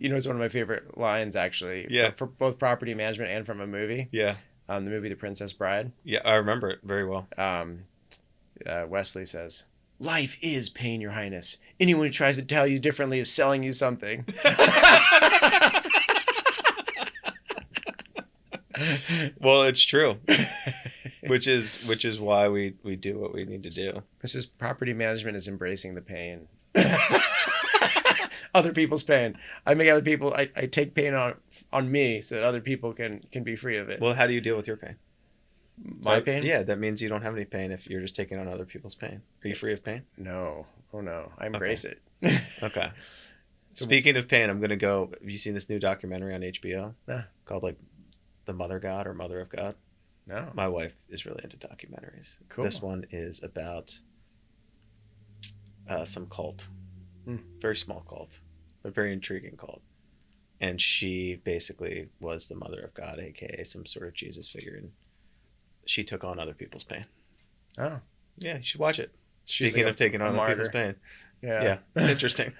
You know, it's one of my favorite lines, actually. Yeah. For both property management and from a movie. Yeah. The movie The Princess Bride. Yeah, I remember it very well. Wesley says, "Life is pain, Your Highness. Anyone who tries to tell you differently is selling you something." Well, it's true. which is why we do what we need to do. This is property management is embracing the pain. Other people's pain. I make other people. I take pain on me so that other people can be free of it. Well, how do you deal with your pain? My pain? Yeah, that means you don't have any pain if you're just taking on other people's pain. Are you free of pain? No. Oh no. I embrace it. Okay. Speaking of pain, I'm gonna go. Have you seen this new documentary on HBO? Yeah. Called like The Mother God or Mother of God? No. My wife is really into documentaries. Cool. This one is about some cult. Very small cult, but very intriguing cult. And she basically was the Mother of God, aka some sort of Jesus figure, and she took on other people's pain. Oh. Yeah, you should watch it. She's Speaking like of taking on other martyr. people's pain. Yeah. Yeah, it's interesting.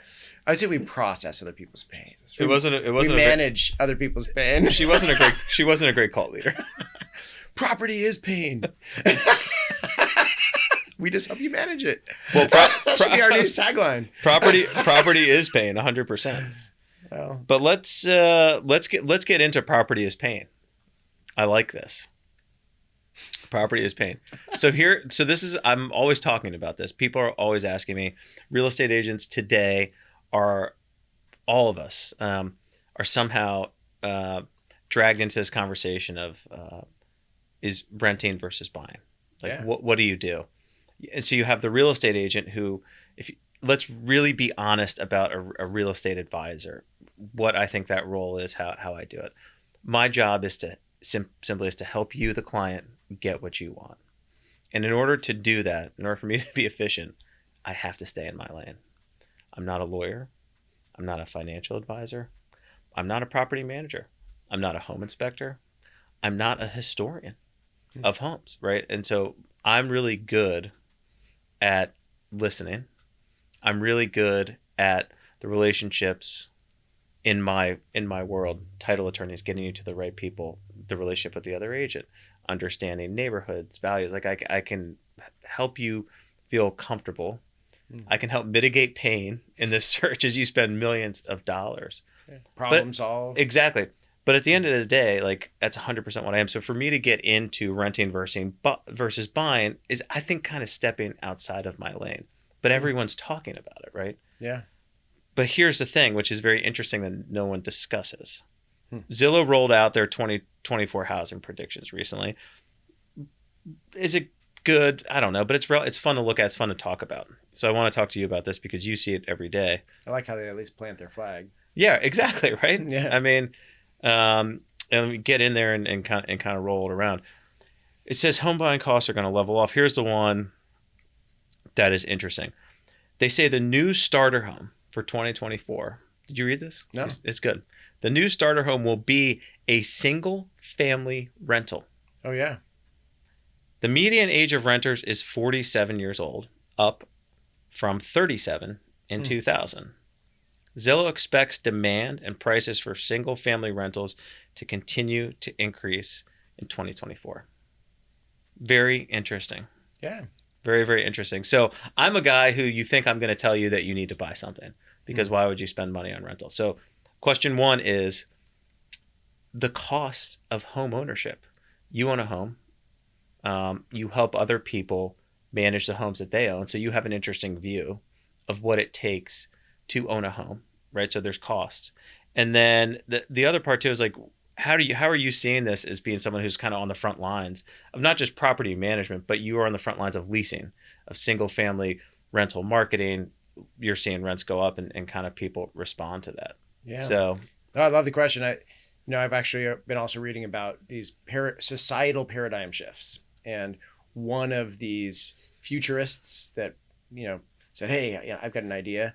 I would say we process other people's pain. It wasn't. We manage other people's pain. She wasn't a great cult leader. Property is pain. We just help you manage it. Well, that should be our new tagline. Property is pain, 100%. Well, but let's get into property is pain. I like this. Property is pain. So this is, I'm always talking about this. People are always asking me, real estate agents today are, all of us are somehow dragged into this conversation of is renting versus buying. Like, what do you do? And so you have the real estate agent who, let's really be honest about a real estate advisor, what I think that role is, how I do it. My job is to simply is to help you, the client, get what you want. And in order to do that, in order for me to be efficient, I have to stay in my lane. I'm not a lawyer. I'm not a financial advisor. I'm not a property manager. I'm not a home inspector. I'm not a historian of homes, right? And so I'm really good at listening. I'm really good at the relationships in my world, title attorneys, getting you to the right people, the relationship with the other agent, understanding neighborhoods, values. Like I can help you feel comfortable. I can help mitigate pain in this search as you spend millions of dollars. Problem solved. Exactly. But at the end of the day, like, that's 100% what I am. So for me to get into renting versus buying is, I think, kind of stepping outside of my lane. But everyone's talking about it, right? Yeah. But here's the thing, which is very interesting that no one discusses. Zillow rolled out their 2024 housing predictions recently. Is it good? I don't know, but it's fun to look at. It's fun to talk about. So I want to talk to you about this because you see it every day. I like how they at least plant their flag. Yeah, exactly, right? Yeah. I mean, and we get in there and kind of roll it around. It says home buying costs are going to level off. Here's the one that is interesting. They say the new starter home for 2024. Did you read this? No. It's good. The new starter home will be a single family rental. Oh, yeah. The median age of renters is 47 years old, up from 37 in 2000. Zillow expects demand and prices for single family rentals to continue to increase in 2024. Very interesting. Yeah. Very, very interesting. So I'm a guy who you think I'm going to tell you that you need to buy something because why would you spend money on rental? So question one is the cost of home ownership. You own a home. You help other people manage the homes that they own. So you have an interesting view of what it takes to own a home, right? So there's costs. And then the other part too is like, how are you seeing this as being someone who's kind of on the front lines of not just property management, but you are on the front lines of leasing, of single family rental marketing. You're seeing rents go up and kind of people respond to that. Yeah. So I love the question. I've actually been also reading about these societal paradigm shifts. And one of these futurists that, said, hey, I've got an idea.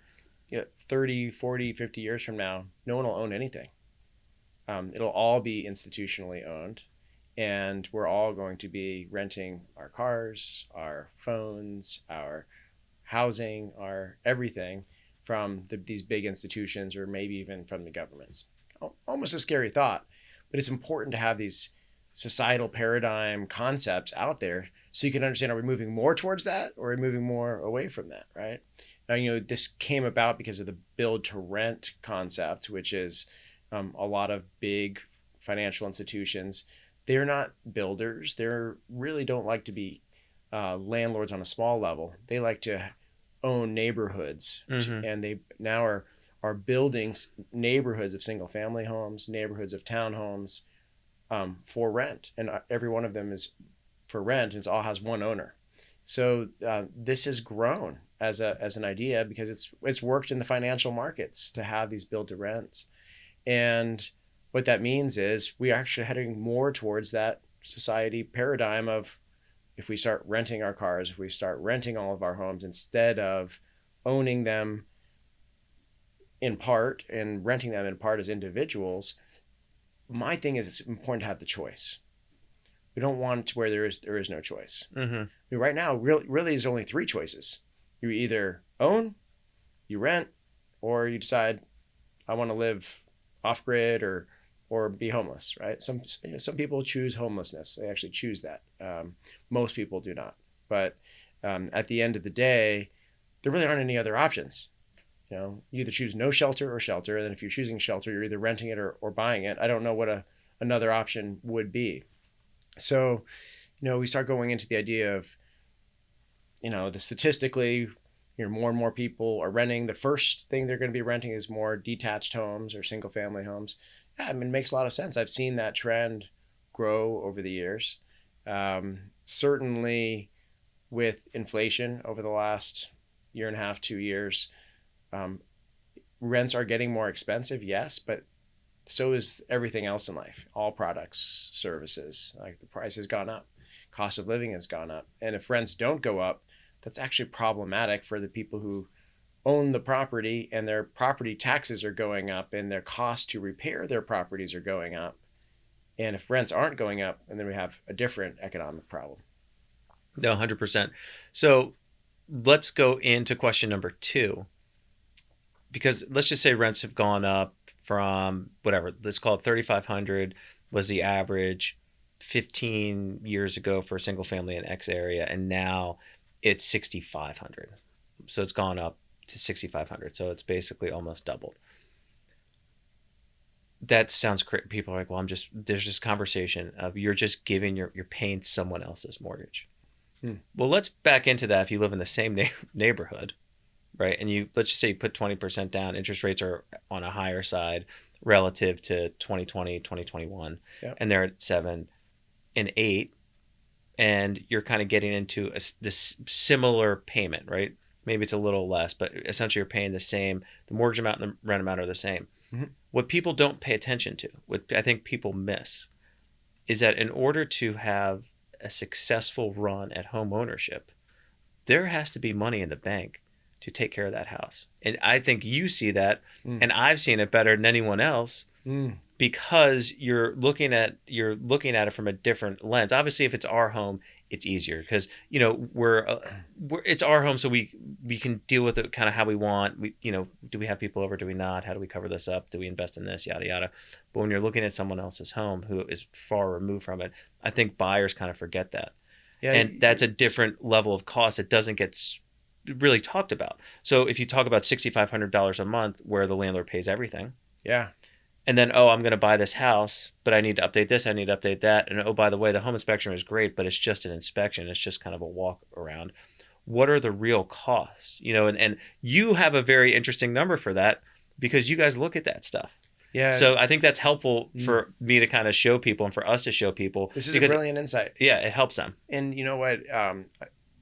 30, 40, 50 years from now, no one will own anything. It'll all be institutionally owned. And we're all going to be renting our cars, our phones, our housing, our everything from these big institutions or maybe even from the governments. Almost a scary thought, but it's important to have these societal paradigm concepts out there so you can understand, are we moving more towards that or are we moving more away from that, right? Now, this came about because of the build to rent concept, which is a lot of big financial institutions. They're not builders. They really don't like to be landlords on a small level. They like to own neighborhoods, and they now are building neighborhoods of single family homes, neighborhoods of townhomes for rent, and every one of them is for rent, and it all has one owner. So this has grown as an idea because it's worked in the financial markets to have these build to rents, and what that means is we are actually heading more towards that society paradigm of, if we start renting our cars, if we start renting all of our homes instead of owning them in part and renting them in part as individuals, my thing is it's important to have the choice. We don't want to where there is no choice. Mm-hmm. I mean, right now, really there's only three choices. You either own, you rent, or you decide I want to live off grid or be homeless, right? Some people choose homelessness. They actually choose that. Most people do not. But at the end of the day, there really aren't any other options. You either choose no shelter or shelter. And then if you're choosing shelter, you're either renting it or buying it. I don't know what another option would be. So, we start going into the idea of, the statistically, more and more people are renting. The first thing they're going to be renting is more detached homes or single family homes. Yeah, it makes a lot of sense. I've seen that trend grow over the years. Certainly with inflation over the last year and a half, 2 years, rents are getting more expensive, yes, but so is everything else in life. All products, services, like the price has gone up, cost of living has gone up. And if rents don't go up, that's actually problematic for the people who own the property, and their property taxes are going up and their cost to repair their properties are going up. And if rents aren't going up, and then we have a different economic problem. No, 100%. So let's go into question number 2, because let's just say rents have gone up from whatever, let's call it 3,500 was the average 15 years ago for a single family in X area, and now it's 6,500. So it's gone up to 6,500. So it's basically almost doubled. That sounds crazy. People are like, well, there's this conversation of you're just giving you're paying someone else's mortgage. Well, let's back into that. If you live in the same neighborhood, right? And let's just say you put 20% down, interest rates are on a higher side relative to 2020, 2021, yep. And they're at 7 and 8, and you're kind of getting into this similar payment, right? Maybe it's a little less, but essentially you're paying the same. The mortgage amount and the rent amount are the same. Mm-hmm. What people don't pay attention to, what I think people miss, is that in order to have a successful run at home ownership, there has to be money in the bank to take care of that house. And I think you see that, and I've seen it better than anyone else, because you're looking at it from a different lens. Obviously, if it's our home, it's easier because it's our home, so we can deal with it kind of how we want. Do we have people over? Do we not? How do we cover this up? Do we invest in this? Yada yada. But when you're looking at someone else's home who is far removed from it, I think buyers kind of forget that. Yeah, and that's a different level of cost that doesn't get really talked about. So if you talk about $6,500 a month where the landlord pays everything. Yeah. And then, I'm going to buy this house, but I need to update this, I need to update that. And by the way, the home inspection is great, but it's just an inspection. It's just kind of a walk around. What are the real costs? And you have a very interesting number for that because you guys look at that stuff. Yeah. So I think that's helpful for me to kind of show people and for us to show people. This is a brilliant insight. Yeah, it helps them. And you know what?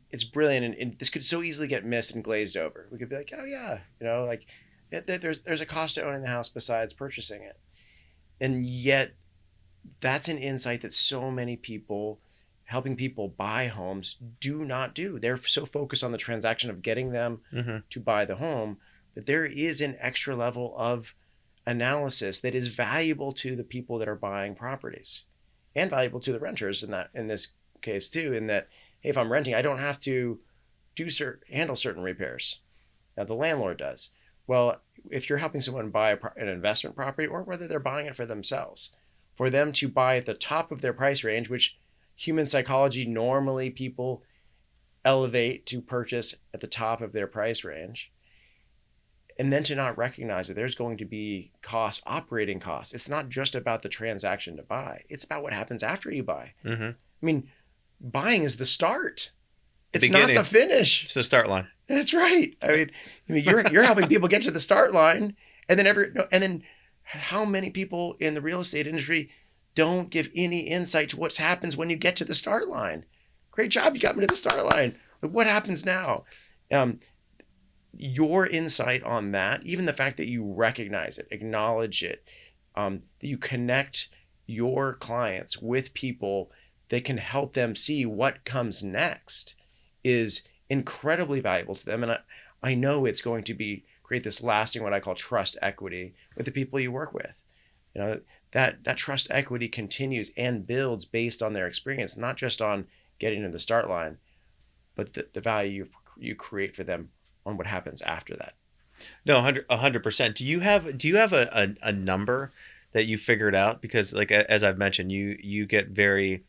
It's brilliant, and this could so easily get missed and glazed over. We could be like, oh yeah, there's a cost to owning the house besides purchasing it. And yet that's an insight that so many people, helping people buy homes, do not do. They're so focused on the transaction of getting them to buy the home that there is an extra level of analysis that is valuable to the people that are buying properties and valuable to the renters in this case too, in that, hey, if I'm renting, I don't have to handle certain repairs. Now the landlord does. Well, if you're helping someone buy an investment property, or whether they're buying it for themselves, for them to buy at the top of their price range, which human psychology, normally people elevate to purchase at the top of their price range, and then to not recognize that there's going to be costs, operating costs. It's not just about the transaction to buy. It's about what happens after you buy. Mm-hmm. I mean, buying is the start. It's Beginning. not the finish. It's the start line. That's right. I mean, you're helping people get to the start line, and then how many people in the real estate industry don't give any insight to what happens when you get to the start line? Great job, you got me to the start line. Like, what happens now? Your insight on that, even the fact that you recognize it, acknowledge it, that you connect your clients with people that can help them see what comes next, is incredibly valuable to them. And I know it's going to create this lasting, what I call trust equity with the people you work with. You know, that trust equity continues and builds based on their experience, not just on getting to the start line, but the value you create for them on what happens after that. No, 100%. Do you have a number that you figured out? Because, like, as I've mentioned, you get very,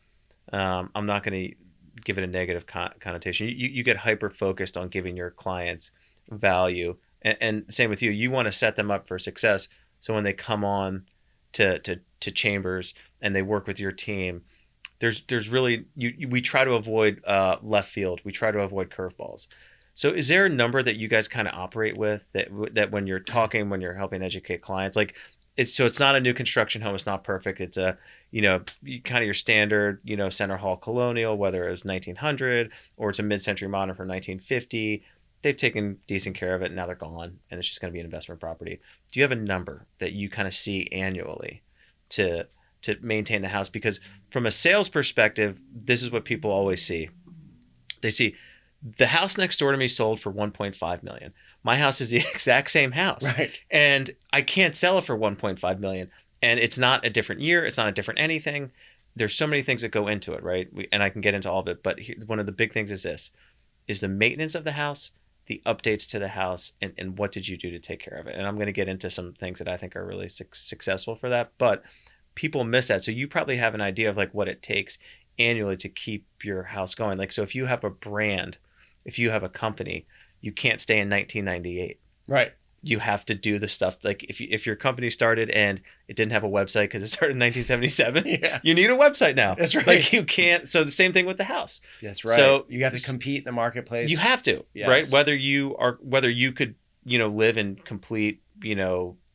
I'm not going to give it a negative connotation. You get hyper focused on giving your clients value, and same with you. You want to set them up for success. So when they come on to Chambers and they work with your team, there's really we try to avoid left field. We try to avoid curveballs. So is there a number that you guys kind of operate with that when you're talking, when you're helping educate clients, like it's not a new construction home. It's not perfect. It's a, kind of your standard, center hall colonial, whether it was 1900 or it's a mid-century modern from 1950. They've taken decent care of it and now they're gone and it's just going to be an investment property. Do you have a number that you kind of see annually to maintain the house? Because from a sales perspective, this is what people always see. They see the house next door to me sold for $1.5 million. My house is the exact same house. Right. And I can't sell it for $1.5 million. And it's not a different year. It's not a different anything. There's so many things that go into it, right? And I can get into all of it. But one of the big things is the maintenance of the house, the updates to the house, and what did you do to take care of it? And I'm going to get into some things that I think are really successful for that. But people miss that. So you probably have an idea of like what it takes annually to keep your house going. Like, so if you have a brand, if you have a company, you can't stay in 1998. Right. You have to do the stuff. Like if your company started and it didn't have a website because it started in 1977, yeah, you need a website now. That's right. Like you can't. So the same thing with the house. That's right. So you have to compete in the marketplace. You have to, yes. Right? Whether you could, live in complete,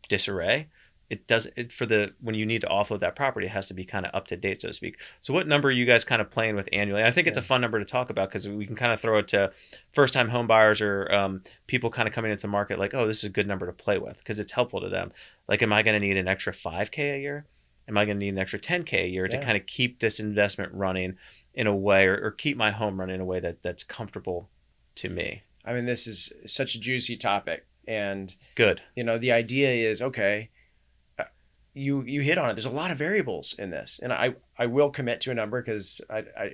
disarray. It doesn't when you need to offload that property, it has to be kind of up to date, so to speak. So what number are you guys kind of playing with annually? I think it's a fun number to talk about because we can kind of throw it to first time home buyers or people kind of coming into the market like, oh, this is a good number to play with because it's helpful to them. Like, am I going to need an extra $5K a year? Am I going to need an extra $10K a year to kind of keep this investment running in a way or keep my home running in a way that's comfortable to me? I mean, this is such a juicy topic. And good. The idea is, okay, you hit on it. There's a lot of variables in this, and I will commit to a number because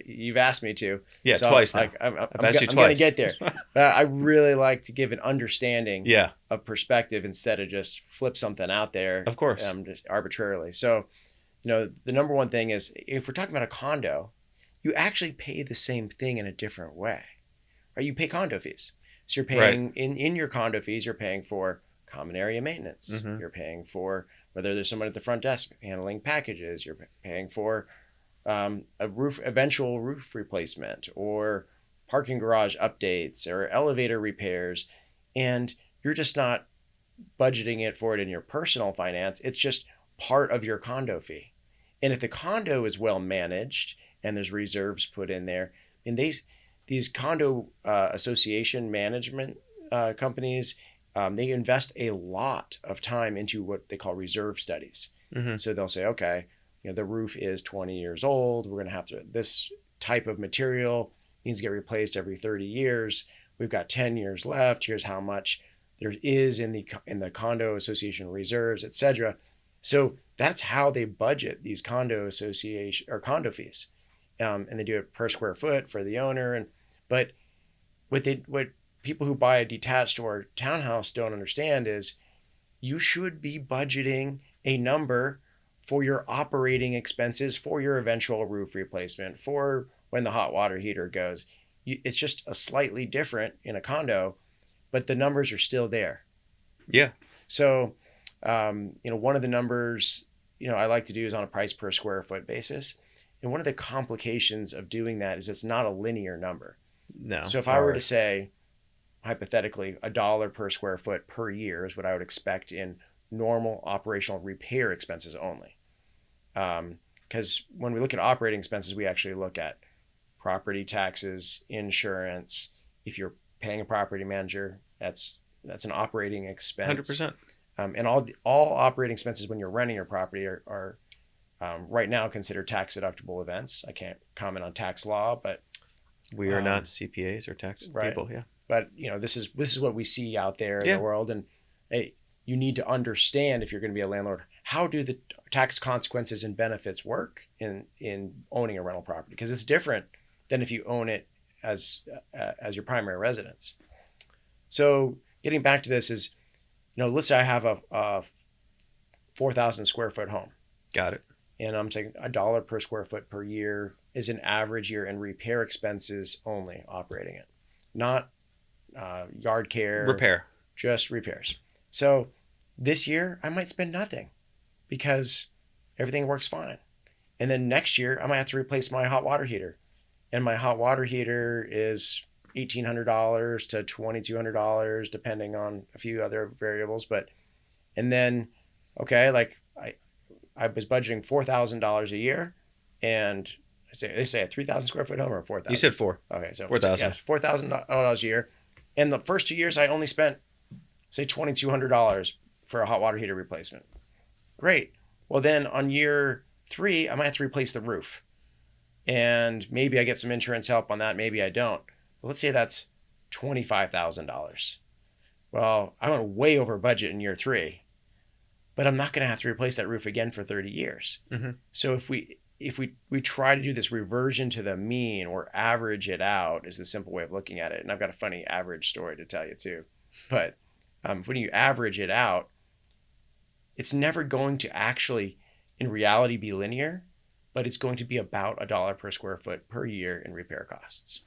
you've asked me to. Yeah, so twice now. I've asked you twice. I'm going to get there. I really like to give an understanding of perspective instead of just flip something out there. Of course. Just arbitrarily. So, the number one thing is if we're talking about a condo, you actually pay the same thing in a different way. Right? You pay condo fees. So you're paying in your condo fees, you're paying for common area maintenance. Mm-hmm. You're paying for whether there's someone at the front desk handling packages, you're paying for eventual roof replacement or parking garage updates or elevator repairs. And you're just not budgeting it in your personal finance. It's just part of your condo fee. And if the condo is well managed and there's reserves put in there, and these condo association management companies, they invest a lot of time into what they call reserve studies. Mm-hmm. So they'll say, okay, the roof is 20 years old. We're going to this type of material needs to get replaced every 30 years. We've got 10 years left. Here's how much there is in the condo association reserves, et cetera. So that's how they budget these condo association or condo fees. And they do it per square foot for the owner. But what people who buy a detached or townhouse don't understand is you should be budgeting a number for your operating expenses, for your eventual roof replacement, for when the hot water heater goes. It's just a slightly different in a condo, but the numbers are still there. Yeah. So, one of the numbers, I like to do is on a price per square foot basis. And one of the complications of doing that is it's not a linear number. No. So if I were to say, hypothetically, $1 per square foot per year is what I would expect in normal operational repair expenses only. Because when we look at operating expenses, we actually look at property taxes, insurance. If you're paying a property manager, that's an operating expense. 100%. And all operating expenses when you're renting your property are right now considered tax deductible events. I can't comment on tax law, but we are not CPAs or tax people. Yeah. But this is what we see out there in the world, and you need to understand, if you're going to be a landlord, how do the tax consequences and benefits work in owning a rental property, because it's different than if you own it as your primary residence. So getting back to this is, let's say I have a 4,000 square foot home. Got it. And I'm saying $1 per square foot per year is an average year in repair expenses only operating it, not yard care, repair, just repairs. So this year I might spend nothing because everything works fine. And then next year I might have to replace my hot water heater, and my hot water heater is $1,800 to $2,200 depending on a few other variables. And then, okay, like I was budgeting $4,000 a year, and they say a 3,000 square foot home or 4,000. You said 4. Okay, so 4,000. Yeah, $4,000 a year. And the first 2 years, I only spent, say, $2,200 for a hot water heater replacement. Great. Well, then on year 3, I might have to replace the roof, and maybe I get some insurance help on that. Maybe I don't. But let's say that's $25,000. Well, I went way over budget in year 3. But I'm not going to have to replace that roof again for 30 years. Mm-hmm. So if we try to do this reversion to the mean or average it out is the simple way of looking at it. And I've got a funny average story to tell you too. But when you average it out, it's never going to actually, in reality, be linear, but it's going to be about $1 per square foot per year in repair costs.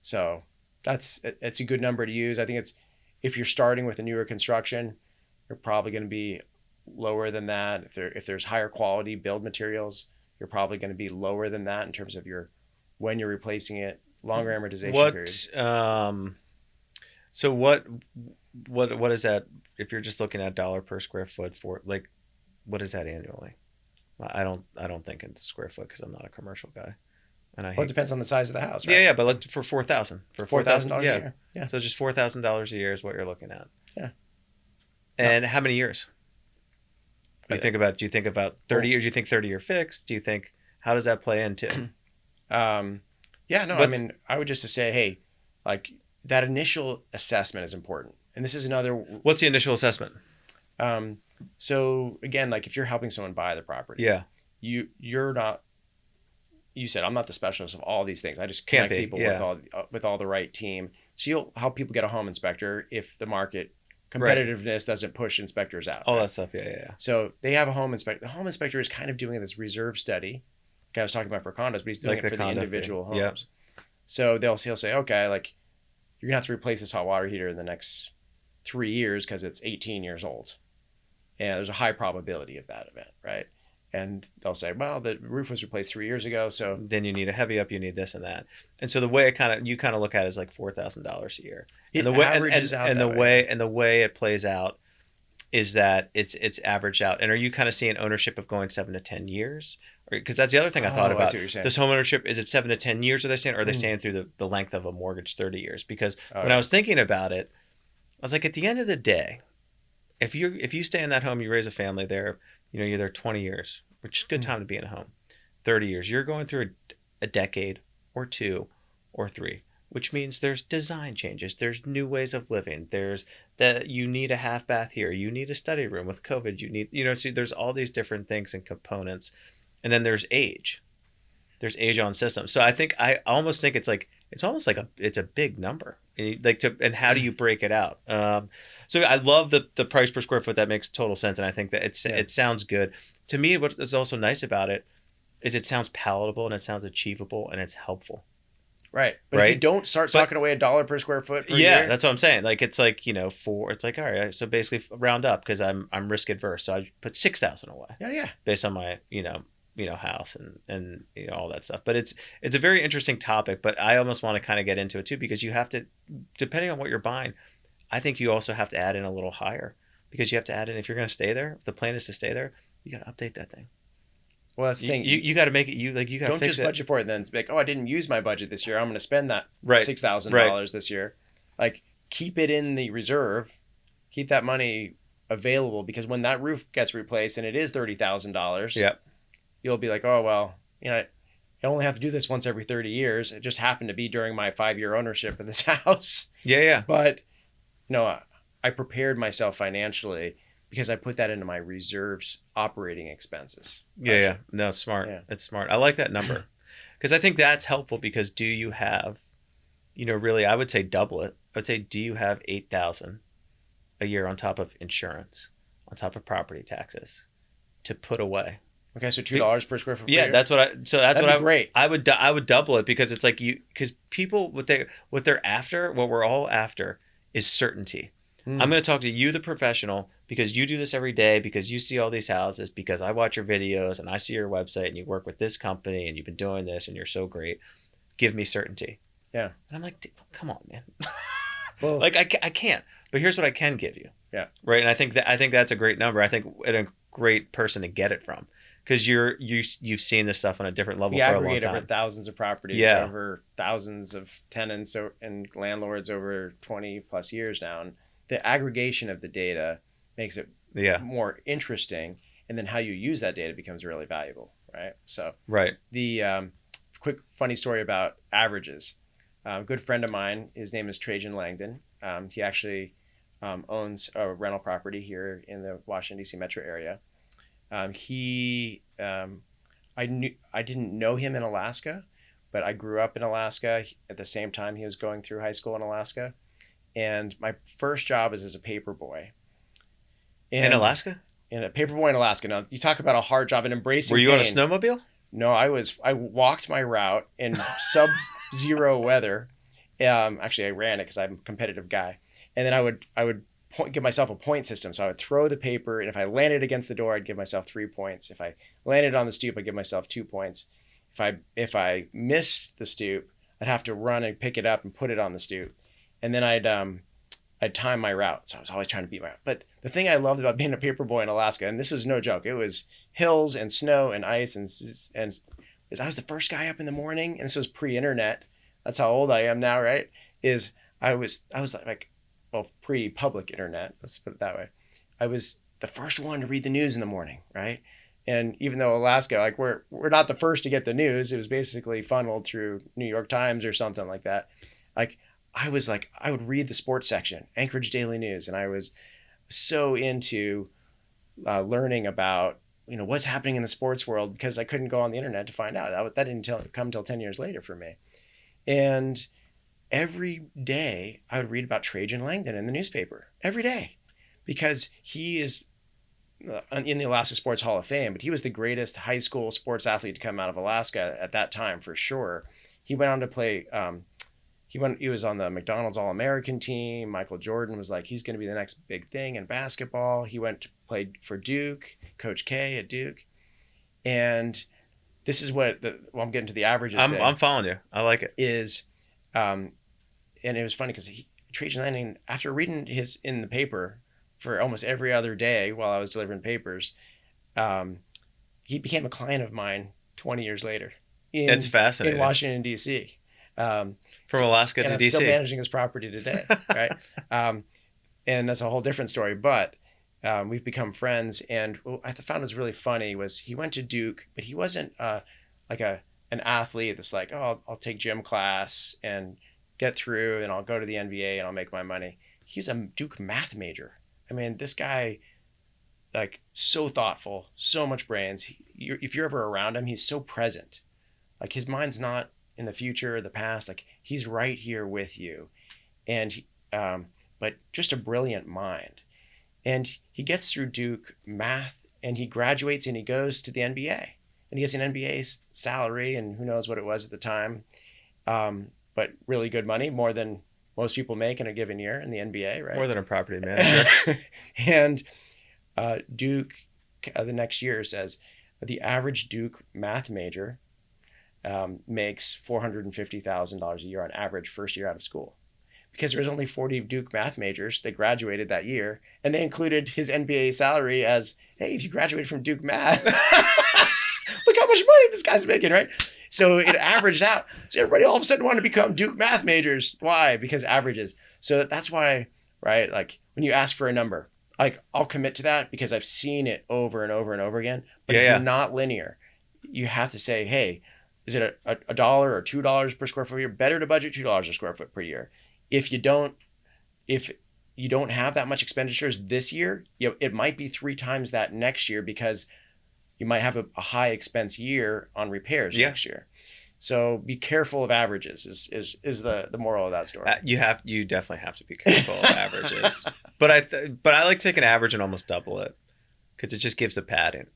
So it's a good number to use. I think if you're starting with a newer construction, you're probably going to be lower than that. If there's higher quality build materials, you're probably going to be lower than that in terms of when you're replacing it, longer amortization period. So what is that if you're just looking at $1 per square foot for, like, what is that annually? I don't think in square foot because I'm not a commercial guy. And it depends on the size of the house, right? Yeah, but for $4,000 $4,000 a year. Yeah. So just $4,000 a year is what you're looking at. Yeah. And how many years? Do you think about 30 years? Do you think 30-year fixed? Do you think, how does that play into? I mean, I would just say, hey, like, that initial assessment is important. And this is another. What's the initial assessment? So again, like if you're helping someone buy the property, you're not. You said I'm not the specialist of all these things. I just connect people with all the right team. So you'll help people get a home inspector if the market competitiveness doesn't push inspectors out. All that stuff, yeah. So they have a home inspector. The home inspector is kind of doing this reserve study. Like I was talking about for condos, but he's doing it for the individual homes. Yep. So he'll say, okay, like you're gonna have to replace this hot water heater in the next 3 years because it's 18 years old, and there's a high probability of that event, right? And they'll say, well, the roof was replaced 3 years ago, so then you need a heavy up, you need this and that. And so the way you kind of look at it is like $4,000 a year. And the way it plays out is that it's averaged out. And are you kind of seeing ownership of going 7 to 10 years? Because that's the other thing I thought about. I see what you're saying. This home ownership, is it 7 to 10 years? Are they saying, or are they staying through the length of a mortgage, 30 years? Because when I was thinking about it, I was like, at the end of the day, if you stay in that home, you raise a family there, you're there 20 years, which is a good time to be in a home. 30 years, you're going through a decade or 2 or 3, which means there's design changes. There's new ways of living. There's that you need a half bath here. You need a study room with COVID. You need, so there's all these different things and components. And then there's age. There's age on systems. So I almost think it's like it's almost like it's a big number. And how do you break it out? So I love the price per square foot. That makes total sense, and I think that it sounds good. To me, what is also nice about it is it sounds palatable and it sounds achievable and it's helpful. Right. But if you don't start socking away $1 per square foot per year. That's what I'm saying. Like, it's like, it's like, all right, so basically round up because I'm risk adverse. So I put 6,000 away. Yeah. Based on my, house and all that stuff. But it's a very interesting topic, but I almost want to kind of get into it too, because you have to, depending on what you're buying, I think you also have to add in a little higher, because you have to add in, if you're going to stay there, if the plan is to stay there, you got to update that thing. Well, that's the thing. You got to make it. You got to don't fix just budget for it. Then it's like, oh, I didn't use my budget this year. I'm going to spend that $6,000 this year. Like, keep it in the reserve. Keep that money available, because when that roof gets replaced and it is $30,000, you'll be like, oh well, I only have to do this once every 30 years. It just happened to be during my 5-year ownership of this house. Yeah. But I prepared myself financially, because I put that into my reserves operating expenses. Yeah. No, it's smart. Yeah. It's smart. I like that number, because I think that's helpful, because do you have, really, I would say double it. I would say, do you have 8,000 a year on top of insurance, on top of property taxes to put away? Okay, so $2 per square foot. Yeah, that's what great. I would double it, because it's like because people, what they're after, what we're all after is certainty. I'm going to talk to you, the professional, because you do this every day, because you see all these houses, because I watch your videos and I see your website and you work with this company and you've been doing this and you're so great. Give me certainty. Yeah. And I'm like, come on, man. Well, like I can't. But here's what I can give you. Yeah. Right. And I think that's a great number. I think a great person to get it from, because you've seen this stuff on a different level for a long time. We aggregate over thousands of properties, over thousands of tenants and landlords over 20 plus years now. And the aggregation of the data makes it more interesting, and then how you use that data becomes really valuable, right? So the quick funny story about averages. A good friend of mine, his name is Trajan Langdon. He actually owns a rental property here in the Washington, D.C. metro area. I didn't know him in Alaska, but I grew up in Alaska at the same time he was going through high school in Alaska. And my first job was as a paper boy. In Alaska? In a paper boy in Alaska. Now, you talk about a hard job and embracing pain. Were you on a snowmobile? No, I walked my route in sub-zero weather. Actually, I ran it because I'm a competitive guy. And then I would give myself a point system. So I would throw the paper, and if I landed against the door, I'd give myself 3 points. If I landed on the stoop, I'd give myself 2 points. If I missed the stoop, I'd have to run and pick it up and put it on the stoop. And then I'd time my route. So I was always trying to beat my route. But the thing I loved about being a paper boy in Alaska, and this was no joke, it was hills and snow and ice, and I was the first guy up in the morning, and this was pre-internet. That's how old I am now, right? I was like, well, pre-public internet, let's put it that way. I was the first one to read the news in the morning, right? And even though Alaska, like we're not the first to get the news, it was basically funneled through New York Times or something like that. I would read the sports section, Anchorage Daily News, and I was so into learning about what's happening in the sports world, because I couldn't go on the internet to find out. That didn't come until 10 years later for me. And every day I would read about Trajan Langdon in the newspaper every day, because he is in the Alaska Sports Hall of Fame, but he was the greatest high school sports athlete to come out of Alaska at that time, for sure. He went on to play. He was on the McDonald's All-American team. Michael Jordan was like, he's going to be the next big thing in basketball. He went to play for Duke, Coach K at Duke. And this is what I'm getting to the averages. I'm following you. I like it. And it was funny because Trajan Langdon, after reading his in the paper for almost every other day while I was delivering papers, he became a client of mine 20 years later. That's fascinating. In Washington, D.C. From Alaska to I'm D.C. still managing his property today, right? And that's a whole different story. But we've become friends. And what I found was really funny was he went to Duke, but he wasn't like an athlete that's like, oh, I'll take gym class and get through, and I'll go to the NBA and I'll make my money. He's a Duke math major. I mean, this guy, like, so thoughtful, so much brains. If you're ever around him, he's so present. Like, his mind's not in the future or the past. Like he's right here with you. And, but just a brilliant mind. And he gets through Duke math and he graduates and he goes to the NBA and he gets an NBA salary and who knows what it was at the time. But really good money, more than most people make in a given year in the NBA, right? More than a property manager. And Duke the next year says the average Duke math major makes $450,000 a year on average first year out of school. Because there was only 40 Duke math majors that graduated that year, and they included his NBA salary as, hey, if you graduated from Duke math, look how much money this guy's making, right? So it averaged out. So everybody all of a sudden wanted to become Duke math majors. Why? Because averages. So that's why, right? Like when you ask for a number, like I'll commit to that because I've seen it over and over and over again, but it's not linear. You have to say, hey, is it a dollar or $2 per square foot per year? Better to budget $2 a square foot per year. If you don't have that much expenditures this year, it might be 3 times that next year because you might have a high expense year on repairs next year. So be careful of averages is the moral of that story. You definitely have to be careful of averages. But I like to take an average and almost double it because it just gives a padding.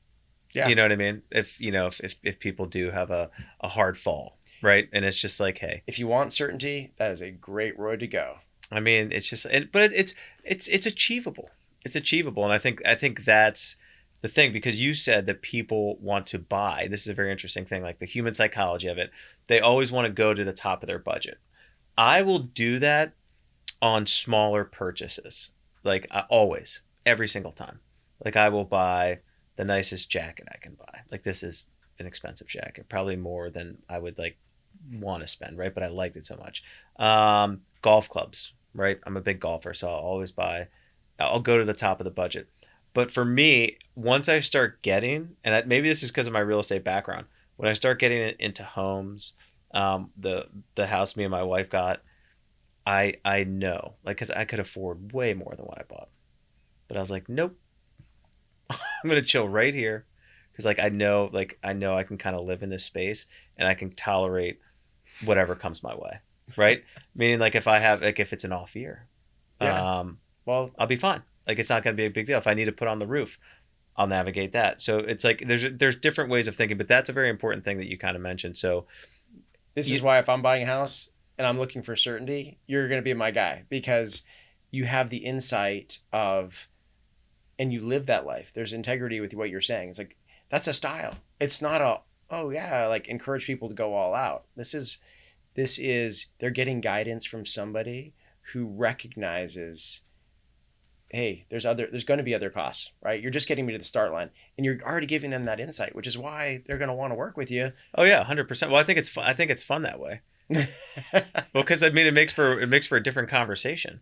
Yeah. You know what I mean? If people do have a hard fall. Right. And it's just like, hey, if you want certainty, that is a great road to go. I mean, it's just, but it's achievable. It's achievable. And I think that's the thing, because you said that people want to buy. This is a very interesting thing, like the human psychology of it. They always want to go to the top of their budget. I will do that on smaller purchases. Like always, every single time. Like I will buy the nicest jacket I can buy. Like this is an expensive jacket, probably more than I would like want to spend, right? But I liked it so much. Golf clubs, right? I'm a big golfer, so I'll go to the top of the budget. But for me, once I start getting, and maybe this is because of my real estate background, when I start getting into homes, the house me and my wife got, I know, like, because I could afford way more than what I bought. But I was like, nope, I'm going to chill right here. Because like I know I can kind of live in this space and I can tolerate whatever comes my way, right? Meaning like if it's an off year, well, I'll be fine. Like it's not going to be a big deal. If I need to put on the roof, I'll navigate that. So it's like there's different ways of thinking, but that's a very important thing that you kind of mentioned. So this is why if I'm buying a house and I'm looking for certainty, you're going to be my guy because you have the insight of, and you live that life. There's integrity with what you're saying. It's like, that's a style. It's not like encourage people to go all out. This is they're getting guidance from somebody who recognizes, hey, there's going to be other costs, right? You're just getting me to the start line and you're already giving them that insight, which is why they're going to want to work with you. Oh yeah, 100%. Well, I think it's fun. I think it's fun that way. Well, because I mean, it makes for a different conversation.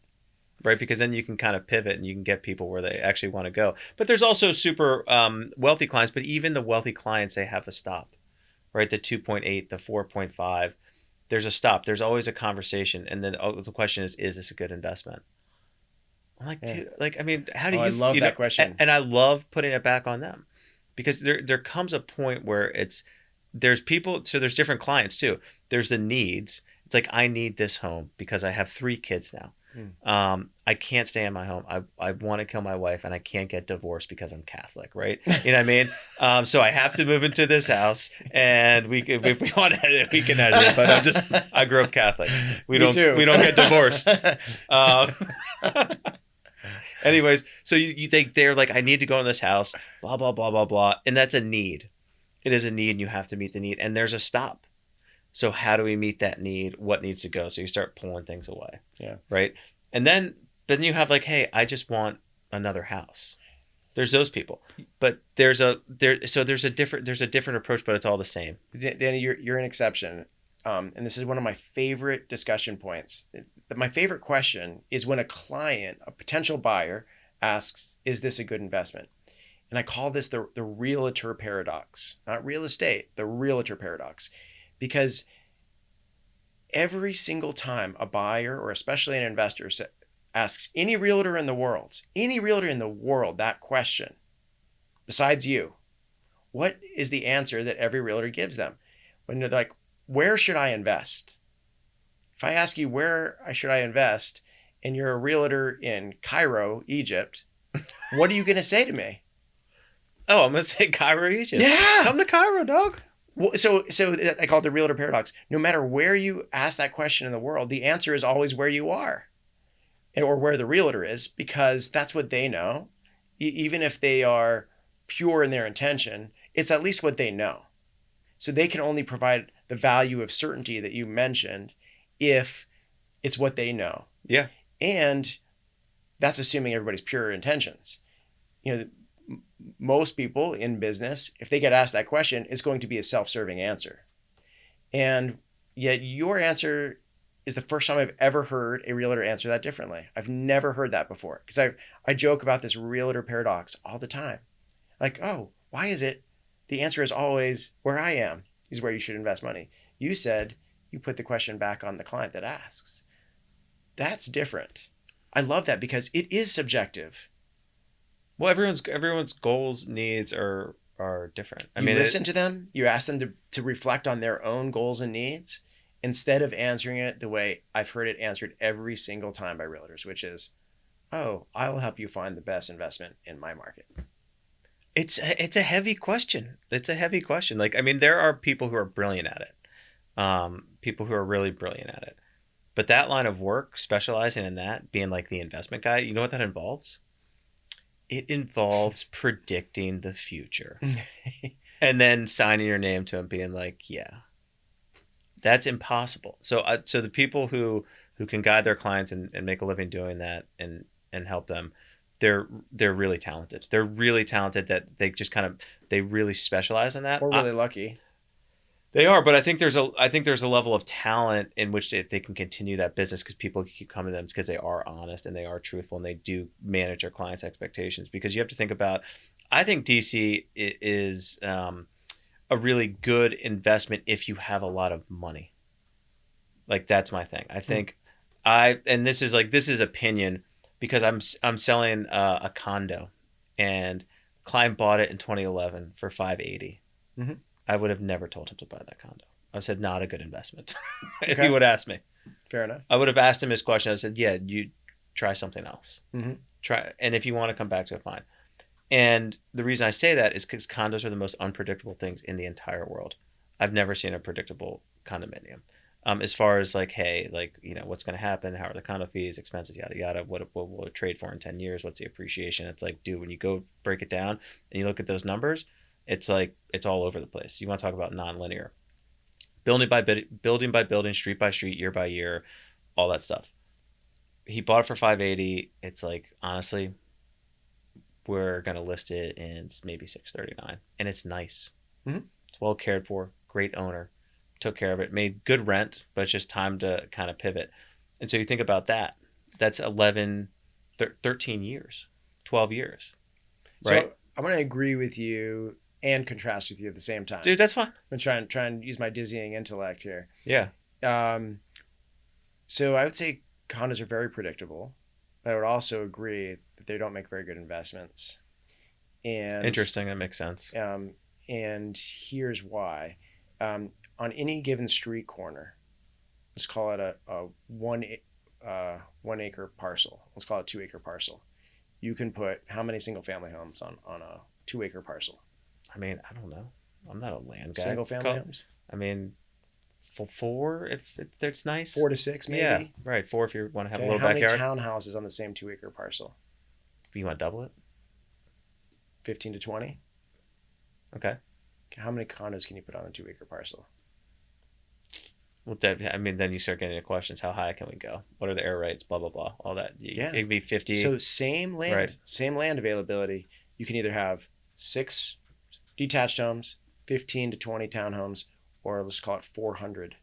Right, because then you can kind of pivot and you can get people where they actually want to go. But there's also super wealthy clients. But even the wealthy clients, they have a stop, right? The 2.8, the 4.5. There's a stop. There's always a conversation, and then the question is this a good investment? I'm like, dude, like, I mean, how do you? I love that question, and I love putting it back on them, because there comes a point where there's people. So there's different clients too. There's the needs. It's like I need this home because I have 3 kids now. I can't stay in my home. I want to kill my wife and I can't get divorced because I'm Catholic, right? You know what I mean? So I have to move into this house and if we want to edit it, we can edit it. But I grew up Catholic. We don't get divorced. Anyways, so you think they're like, I need to go in this house, blah, blah, blah, blah, blah. And that's a need. It is a need and you have to meet the need. And there's a stop. So how do we meet that need? What needs to go? So you start pulling things away. Yeah. Right. And then you have like, hey, I just want another house. There's those people, but there's a different approach, but it's all the same. Danny, you're an exception. And this is one of my favorite discussion points. My favorite question is when a client, a potential buyer, asks, is this a good investment? And I call this the realtor paradox, not real estate, the realtor paradox. Because every single time a buyer or especially an investor asks any realtor in the world that question, besides you, what is the answer that every realtor gives them? When they're like, where should I invest? If I ask you should I invest, and you're a realtor in Cairo, Egypt, what are you going to say to me? Oh, I'm going to say Cairo, Egypt. Yeah. Come to Cairo, dog. Well, so I call it the realtor paradox. No matter where you ask that question in the world, the answer is always where you are, or where the realtor is, because that's what they know. Even if they are pure in their intention, it's at least what they know. So they can only provide the value of certainty that you mentioned if it's what they know. Yeah. And that's assuming everybody's pure intentions. You know, most people in business, if they get asked that question, it's going to be a self-serving answer. And yet your answer is the first time I've ever heard a realtor answer that differently. I've never heard that before, because I joke about this realtor paradox all the time. Like, oh, why is it the answer is always where I am is where you should invest money? You said you put the question back on the client that asks. That's different. I love that because it is subjective. Well, everyone's goals, needs are different. You listen to them. You ask them to reflect on their own goals and needs instead of answering it the way I've heard it answered every single time by realtors, which is, oh, I'll help you find the best investment in my market. It's a heavy question. It's a heavy question. Like, I mean, there are people who are brilliant at it. People who are really brilliant at it. But that line of work, specializing in that, being like the investment guy, you know what that involves? It involves predicting the future. And then signing your name to them, being like, yeah, that's impossible. So the people who can guide their clients and make a living doing that and help them, they're really talented. They're really talented that they just they really specialize in that. Or really lucky. They are, but I think there's a level of talent in which if they can continue that business, because people keep coming to them because they are honest and they are truthful and they do manage their clients' expectations. Because you have to think about, I think DC is a really good investment if you have a lot of money. Like, that's my thing. I think and this is opinion, because I'm selling a condo, and client bought it in 2011 for $580. Mm-hmm. I would have never told him to buy that condo. I said, not a good investment. If Okay. he would ask me. Fair enough. I would have asked him his question. I said, yeah, you try something else. Mm-hmm. Try, and if you want to come back to it, fine. And the reason I say that is because condos are the most unpredictable things in the entire world. I've never seen a predictable condominium. As far as like, hey, like, you know, what's going to happen? How are the condo fees, expenses, yada, yada. What will it trade for in 10 years? What's the appreciation? It's like, dude, when you go break it down and you look at those numbers, it's like, it's all over the place. You want to talk about nonlinear. Building by building, street by street, year by year, all that stuff. He bought it for $580. It's like, honestly, we're going to list it in maybe $639. And it's nice. Mm-hmm. It's well cared for. Great owner. Took care of it. Made good rent, but it's just time to kind of pivot. And so you think about that. That's 11, 13 years, 12 years. Right? So I'm going to agree with you and contrast with you at the same time. Dude, that's fine. I'm going to try and use my dizzying intellect here. Yeah. So I would say condos are very predictable. But I would also agree that they don't make very good investments. And interesting. That makes sense. And here's why. On any given street corner, let's call it a 1 acre parcel. Let's call it a 2 acre parcel. You can put how many single family homes on a 2 acre parcel? I mean, I don't know. I'm not a land guy. Single family homes? I mean, 4 if it's nice. 4 to 6 maybe? Yeah, right. 4 if you want to have a little how backyard. How many townhouses on the same 2 acre parcel? You want to double it? 15 to 20? Okay. How many condos can you put on a 2 acre parcel? Well, then you start getting into questions. How high can we go? What are the air rates? Blah, blah, blah. All that. Yeah. It can be 50. So same land, Right. Same land availability. You can either have 6 detached homes, 15 to 20 townhomes, or let's call it 400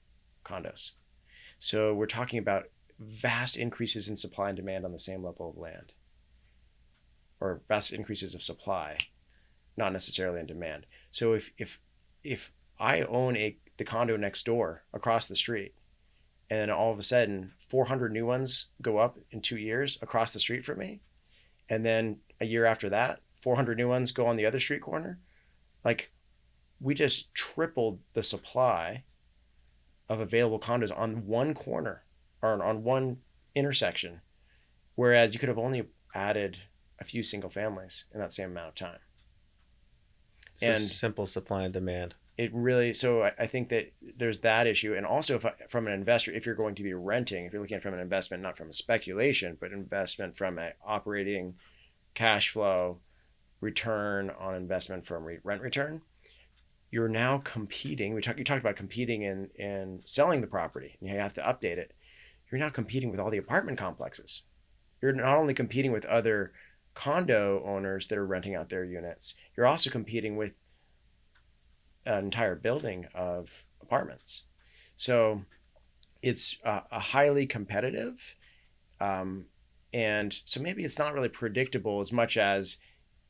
condos. So we're talking about vast increases in supply and demand on the same level of land, or vast increases of supply, not necessarily in demand. So if I own the condo next door across the street, and then all of a sudden 400 new ones go up in 2 years across the street from me, and then a year after that 400 new ones go on the other street corner, like, we just tripled the supply of available condos on one corner or on one intersection, whereas you could have only added a few single families in that same amount of time. So And simple supply and demand. it really, so I think that there's that issue. And also from an investor, if you're going to be renting, if you're looking at it from an investment, not from a speculation, but investment from an operating cash flow, return on investment from rent return, you're now competing. You talked about competing in selling the property. You have to update it. You're now competing with all the apartment complexes. You're not only competing with other condo owners that are renting out their units, you're also competing with an entire building of apartments. So it's a highly competitive. And so maybe it's not really predictable as much as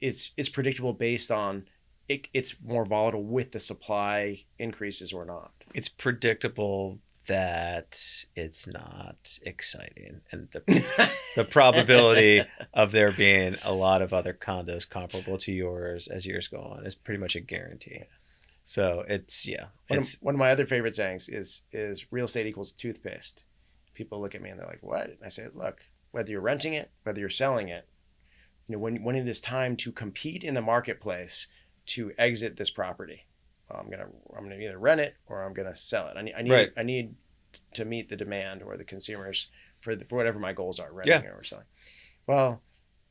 it's predictable based on it's more volatile with the supply increases or not. It's predictable that it's not exciting, and the probability of there being a lot of other condos comparable to yours as years go on is pretty much a guarantee. So it's one of my other favorite sayings is real estate equals toothpaste. People look at me and they're like, what? And I say, look, whether you're renting it, whether you're selling it, when it is time to compete in the marketplace to exit this property, well, I'm gonna either rent it or I'm gonna sell it. I need to meet the demand or the consumers for whatever my goals are, renting or selling. Well,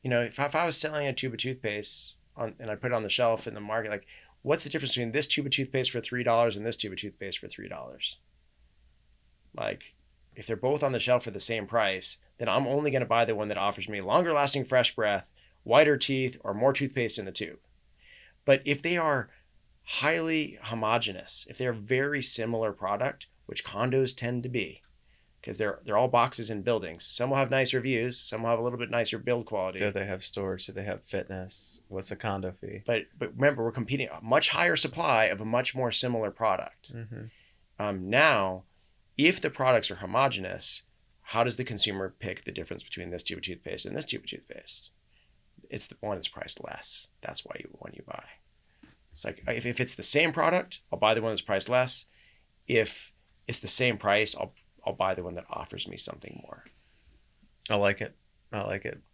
if I was selling a tube of toothpaste and I put it on the shelf in the market, like, what's the difference between this tube of toothpaste for $3 and this tube of toothpaste for $3? Like, if they're both on the shelf for the same price, then I'm only going to buy the one that offers me longer lasting fresh breath, whiter teeth, or more toothpaste in the tube. But if they are highly homogeneous, if they're very similar product, which condos tend to be, because they're all boxes in buildings. Some will have nicer views. Some will have a little bit nicer build quality. Do they have storage? Do they have fitness? What's the condo fee? But remember, we're competing a much higher supply of a much more similar product. Mm-hmm. Now, if the products are homogeneous, how does the consumer pick the difference between this tube of toothpaste and this tube of toothpaste? It's the one that's priced less. That's why you buy. It's like, if it's the same product, I'll buy the one that's priced less. If it's the same price, I'll buy the one that offers me something more. I like it.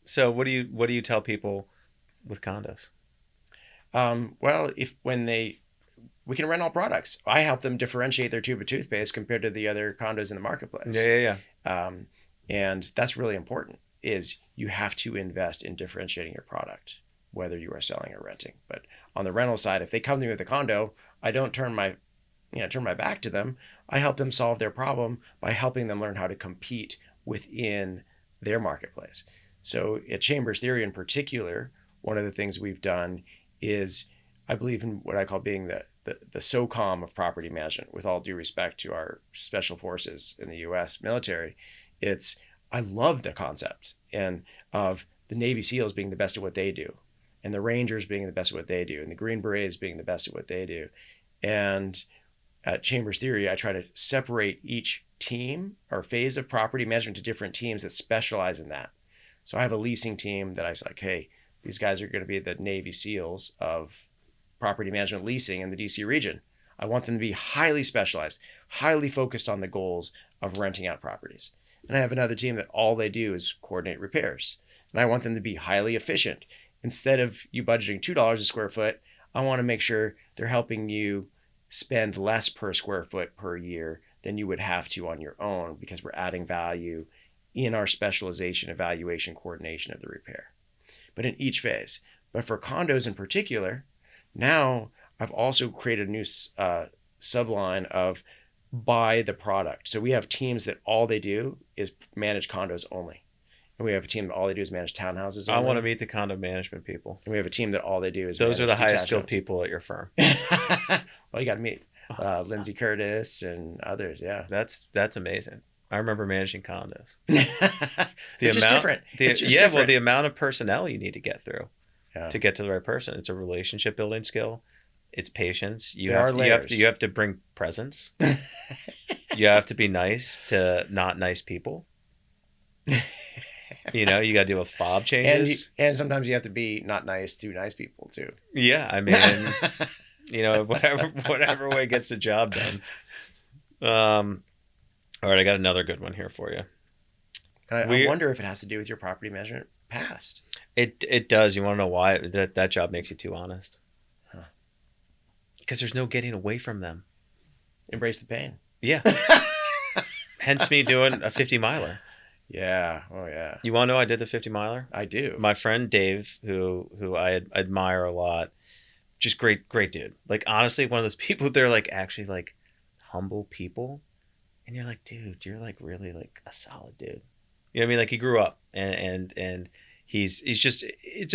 So what do you tell people with condos? Well, we can rent all products. I help them differentiate their tube of toothpaste compared to the other condos in the marketplace. Yeah. And that's really important, is you have to invest in differentiating your product, whether you are selling or renting. But on the rental side, if they come to me with a condo, I don't turn my back to them. I help them solve their problem by helping them learn how to compete within their marketplace. So at Chambers Theory in particular, one of the things we've done is, I believe in what I call being the SOCOM of property management, with all due respect to our special forces in the U.S. military. I love the concept and of the Navy SEALs being the best at what they do, and the Rangers being the best at what they do, and the Green Berets being the best at what they do. And at Chambers Theory, I try to separate each team or phase of property management to different teams that specialize in that. So I have a leasing team that I was like, hey, these guys are going to be the Navy SEALs of property management leasing in the DC region. I want them to be highly specialized, highly focused on the goals of renting out properties. And I have another team that all they do is coordinate repairs. And I want them to be highly efficient. Instead of you budgeting $2 a square foot, I want to make sure they're helping you spend less per square foot per year than you would have to on your own, because we're adding value in our specialization, evaluation, coordination of the repair. But in each phase. But for condos in particular, now I've also created a new subline of buy the product. So we have teams that all they do is manage condos only. And we have a team that all they do is manage townhouses only. I want to meet the condo management people. And we have a team that all they do is those are the highest skilled homes. people at your firm. Well, you got to meet Lindsay Curtis and others. Yeah, that's amazing. I remember managing condos. It's just different. Well, the amount of personnel you need to get through to get to the right person. It's a relationship building skill. It's patience. You have to bring presence. You have to be nice to not nice people. You got to deal with fob changes. And sometimes you have to be not nice to nice people too. Yeah, I mean, whatever way gets the job done. All right, I got another good one here for you. And I wonder if it has to do with your property management past. It does. You want to know why? That job makes you too honest. Huh. Because there's no getting away from them. Embrace the pain. Yeah. Hence me doing a 50 miler. Yeah. Oh yeah. You want to know I did the 50 miler? I do. My friend Dave, who I admire a lot, just great dude. Like honestly, one of those people, they're like actually like humble people, and you're like, dude, you're like really like a solid dude. You know what I mean? Like he grew up, and he's just it's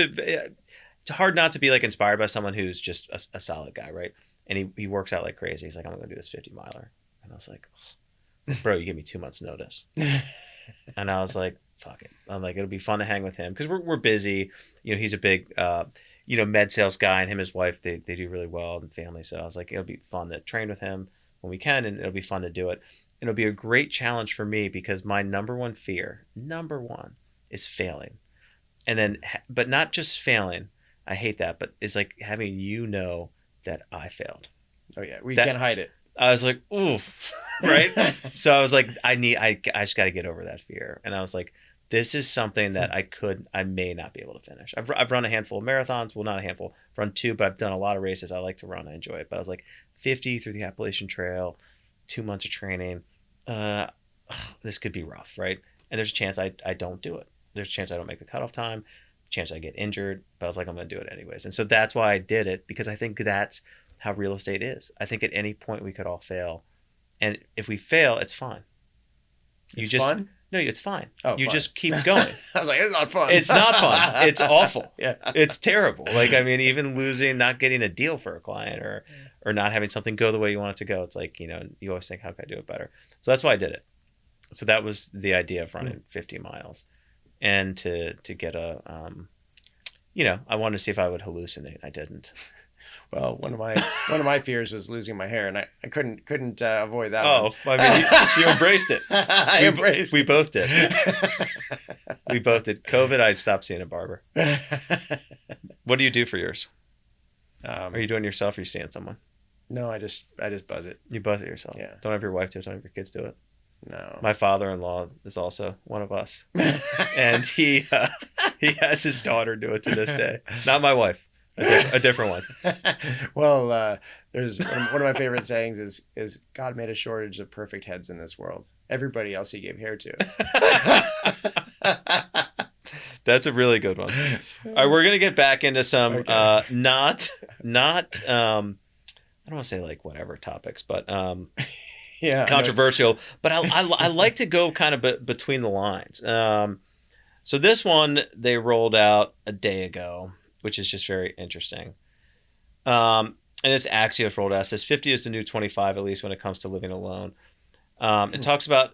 hard not to be like inspired by someone who's just a solid guy, right? And he works out like crazy. He's like, I'm gonna do this 50 miler, and I was like, bro, you give me 2 months notice. And I was like, fuck it. I'm like, it'll be fun to hang with him because we're busy. You know, he's a big, med sales guy, and him and his wife, they do really well in family. So I was like, it'll be fun to train with him when we can, and it'll be fun to do it. And it'll be a great challenge for me because my number one fear, is failing. And then, but not just failing. I hate that, but it's like having that I failed. Oh yeah, we can't hide it. I was like, ooh, right? So I was like, I just got to get over that fear. And I was like, this is something that I may not be able to finish. I've run a handful of marathons. Well, not a handful, I've run 2, but I've done a lot of races. I like to run. I enjoy it. But I was like 50 through the Appalachian Trail, 2 months of training. This could be rough, right? And there's a chance I don't do it. There's a chance I don't make the cutoff time, chance I get injured, but I was like, I'm going to do it anyways. And so that's why I did it, because I think that's how real estate is. I think at any point we could all fail. And if we fail, it's fine. Fun? No, it's fine. Oh, you fine. just keep going. I was like, it's not fun. It's not fun. It's awful. Yeah. It's terrible. Like, I mean, even losing, not getting a deal for a client or not having something go the way you want it to go. It's like, you always think, how can I do it better? So that's why I did it. So that was the idea of running 50 miles. And to get I wanted to see if I would hallucinate. I didn't. Well, one of my fears was losing my hair, and I couldn't avoid that. Oh, one. I mean, you embraced it. Embraced. We both did. We both did. COVID, I stopped seeing a barber. What do you do for yours? Are you doing it yourself, or are you seeing someone? No, I just buzz it. You buzz it yourself. Yeah. Don't have your wife do it. Don't have your kids do it. No. My father-in-law is also one of us, and he has his daughter do it to this day. Not my wife. A different one. Well, there's one of my favorite sayings is God made a shortage of perfect heads in this world. Everybody else he gave hair to. That's a really good one. All right, we're gonna get back into some not I don't want to say like whatever topics, but yeah, controversial. But I like to go kind of between the lines. So this one they rolled out a day ago, which is just very interesting. And it's Axios rolled out. It says 50 is the new 25, at least when it comes to living alone. It talks about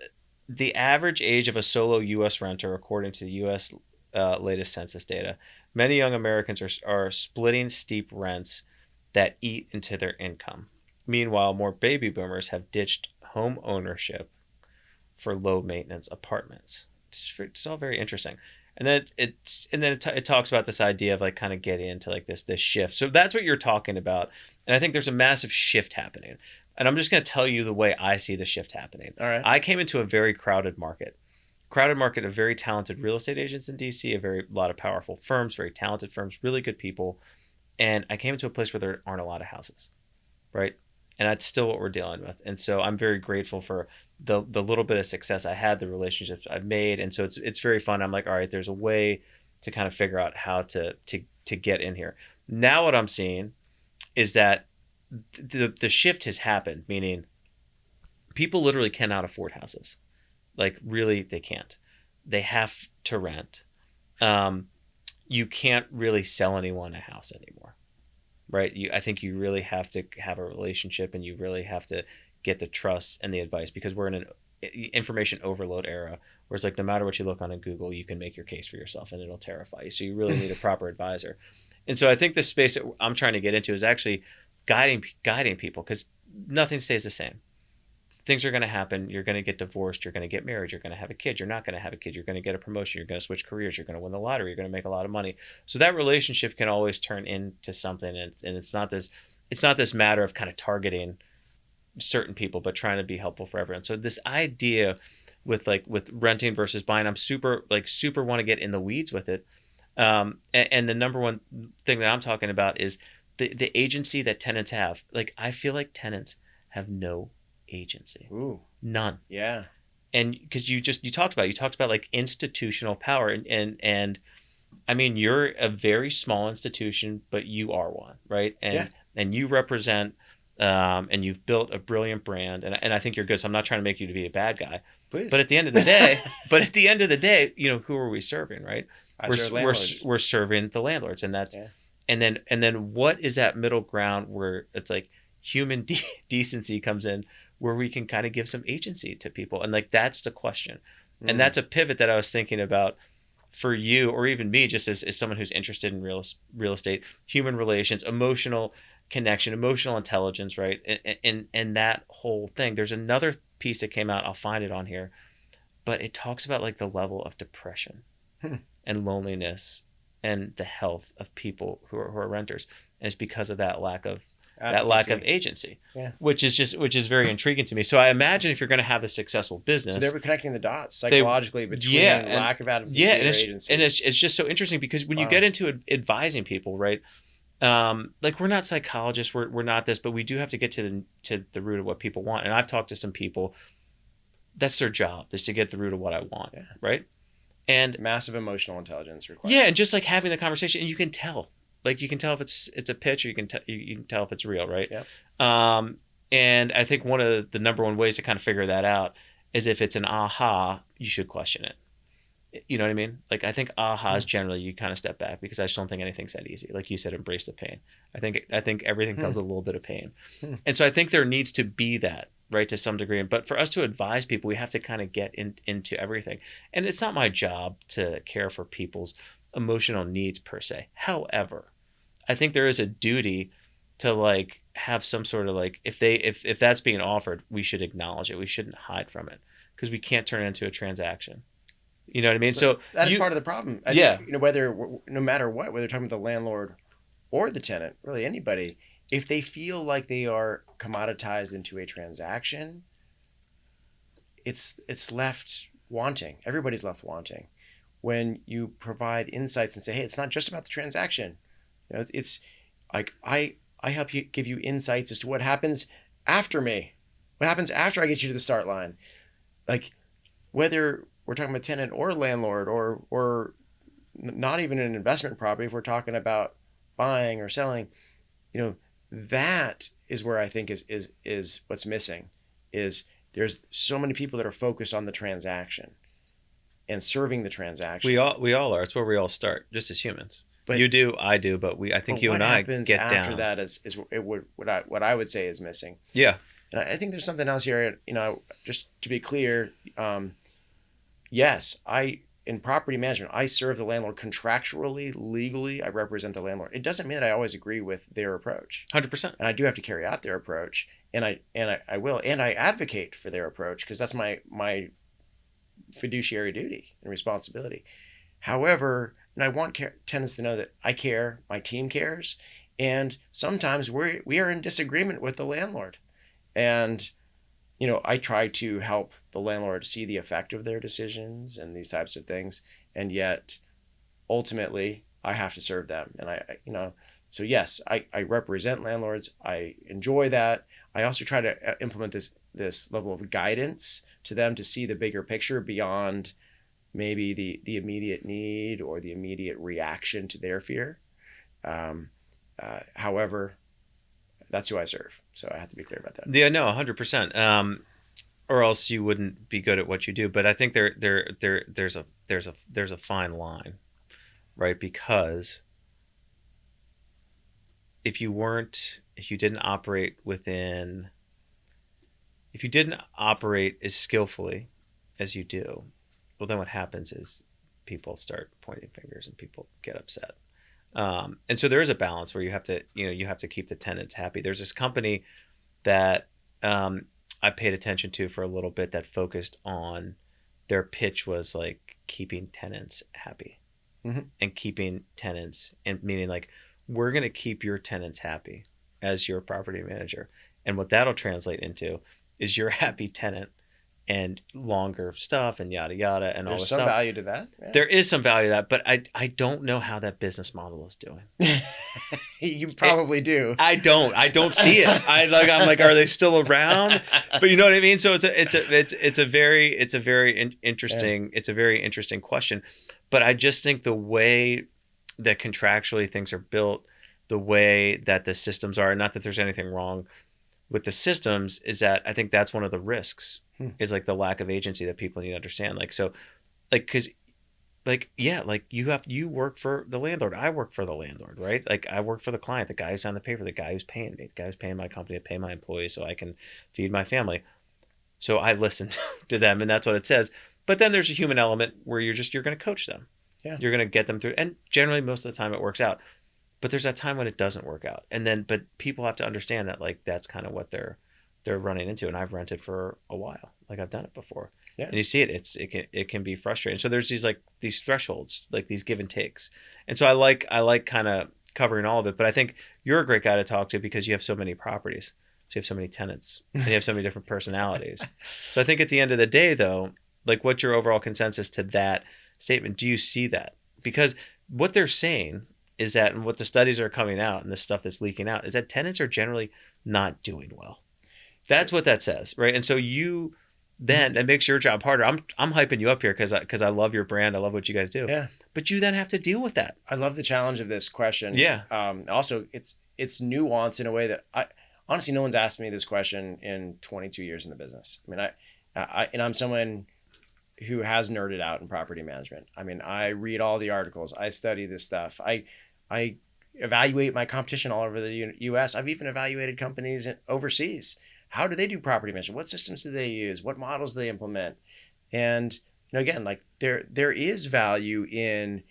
the average age of a solo U.S. renter, according to the U.S. Latest census data. Many young Americans are splitting steep rents that eat into their income. Meanwhile, more baby boomers have ditched home ownership for low-maintenance apartments. It's all very interesting. And then it talks about this idea of like kind of getting into like this shift. So that's what you're talking about. And I think there's a massive shift happening. And I'm just going to tell you the way I see the shift happening. All right. I came into a very crowded market of very talented real estate agents in DC, a lot of powerful firms, very talented firms, really good people. And I came into a place where there aren't a lot of houses, right? And that's still what we're dealing with. And so I'm very grateful for the little bit of success I had, the relationships I've made. And so it's very fun. I'm like, all right, there's a way to kind of figure out how to get in here. Now what I'm seeing is that the shift has happened, meaning people literally cannot afford houses. Like really, they can't. They have to rent. You can't really sell anyone a house anymore. Right. I think you really have to have a relationship, and you really have to get the trust and the advice, because we're in an information overload era where it's like no matter what you look on in Google, you can make your case for yourself and it'll terrify you. So you really need a proper advisor. And so I think the space that I'm trying to get into is actually guiding people, because nothing stays the same. Things are going to happen. You're going to get divorced. You're going to get married. You're going to have a kid. You're not going to have a kid. You're going to get a promotion. You're going to switch careers. You're going to win the lottery. You're going to make a lot of money. So that relationship can always turn into something. And it's not this matter of kind of targeting certain people, but trying to be helpful for everyone. So this idea with renting versus buying, I'm super want to get in the weeds with it. And the number one thing that I'm talking about is the agency that tenants have. Like, I feel like tenants have no agency. Ooh. None. Yeah. And because you talked about like institutional power, and I mean, you're a very small institution, but you are one, right? And you represent, and you've built a brilliant brand, and I think you're good. So I'm not trying to make you to be a bad guy. Please. But at the end of the day, you know, who are we serving, right? We're serving the landlords, and that's and then what is that middle ground where it's like human decency comes in, where we can kind of give some agency to people, and like that's the question, and that's a pivot that I was thinking about for you, or even me, just as someone who's interested in real estate, human relations, emotional connection, emotional intelligence, right? And that whole thing. There's another piece that came out, I'll find it on here, but it talks about like the level of depression and loneliness and the health of people who are renters, and it's because of that lack of agency, which is very intriguing to me. So I imagine if you're going to have a successful business, so they were connecting the dots psychologically between lack of advocacy and agency. And it's just so interesting because when you get into advising people, right? Like, we're not psychologists, we're not this, but we do have to get to the root of what people want. And I've talked to some people, that's their job, is to get the root of what I want, right? And massive emotional intelligence required. Yeah, and just like having the conversation, and you can tell if it's a pitch, or you can tell if it's real, right? Yeah. And I think one of the number one ways to kind of figure that out is if it's an aha, you should question it. You know what I mean? Like, I think ahas generally you kind of step back, because I just don't think anything's that easy. Like you said, embrace the pain. I think everything comes with a little bit of pain. And so I think there needs to be that, right, to some degree. But for us to advise people, we have to kind of get into everything. And it's not my job to care for people's emotional needs per se. However, I think there is a duty to like have some sort of like, if that's being offered, we should acknowledge it. We shouldn't hide from it, because we can't turn it into a transaction. You know what I mean? So that is part of the problem. I think, no matter what, whether you're talking about the landlord or the tenant, really anybody, if they feel like they are commoditized into a transaction, it's left wanting. Everybody's left wanting. When you provide insights and say, hey, it's not just about the transaction. You know, it's like I help you, give you insights as to what happens after me. What happens after I get you to the start line? Like, whether we're talking about tenant or landlord, or not even an investment property, if we're talking about buying or selling, you know, that is where I think is what's missing. Is there's so many people that are focused on the transaction and serving the transaction. We all are. It's where we all start, just as humans. But you do, I do, but I think you and I get down. What happens after that is what I would say is missing. Yeah. And I think there's something else here. You know, just to be clear, yes, in property management, I serve the landlord contractually, legally. I represent the landlord. It doesn't mean that I always agree with their approach. 100%. And I do have to carry out their approach, and I will, and I advocate for their approach, because that's my fiduciary duty and responsibility. However, and I want tenants to know that I care, my team cares, and sometimes we are in disagreement with the landlord, and you know, I try to help the landlord see the effect of their decisions and these types of things, and yet ultimately I have to serve them. And so yes, I represent landlords. I enjoy that. I also try to implement this level of guidance to them to see the bigger picture beyond maybe the immediate need or the immediate reaction to their fear. However, that's who I serve. So I have to be clear about that. Yeah, no, 100%. Or else you wouldn't be good at what you do. But I think there's a fine line, right? Because if you didn't operate as skillfully as you do, well, then what happens is people start pointing fingers and people get upset. And so there is a balance where you have to keep the tenants happy. There's this company that I paid attention to for a little bit that focused on, their pitch was like keeping tenants happy, and keeping tenants, and meaning like, we're going to keep your tenants happy as your property manager. And what that'll translate into is you're a happy tenant and longer stuff and yada yada and all There's this some stuff. value to that. Yeah. There is some value to that, but I don't know how that business model is doing. You probably do. I don't see it. I'm like, are they still around? But you know what I mean? So it's a very interesting question. But I just think the way that contractually things are built, the way that the systems are, not that there's anything wrong with the systems, is that I think that's one of the risks is like the lack of agency that people need to understand. Like, so like, cause like, yeah, like you work for the landlord. I work for the landlord, right? Like I work for the client, the guy who signed the paper, the guy who's paying me, the guy who's paying my company to pay my employees so I can feed my family. So I listen to them, and that's what it says. But then there's a human element where you're going to coach them. Yeah. You're going to get them through. And generally most of the time it works out. But there's that time when it doesn't work out. But people have to understand that like that's kind of what they're running into. And I've rented for a while. Like I've done it before. Yeah. And you see it can be frustrating. So there's these thresholds, like these give and takes. And so I like kind of covering all of it. But I think you're a great guy to talk to because you have so many properties. So you have so many tenants and you have so many different personalities. So I think at the end of the day though, like what's your overall consensus to that statement? Do you see that? Because what they're saying is that, and what the studies are coming out and the stuff that's leaking out, is that tenants are generally not doing well. That's what that says, right? And so you then, that makes your job harder. I'm hyping you up here because I love your brand. I love what you guys do. Yeah. But you then have to deal with that. I love the challenge of this question. Yeah. Also, it's nuanced in a way that honestly, no one's asked me this question in 22 years in the business. I mean, I'm someone who has nerded out in property management. I mean, I read all the articles. I study this stuff. I evaluate my competition all over the U.S. I've even evaluated companies overseas. How do they do property management? What systems do they use? What models do they implement? And again, like there is value in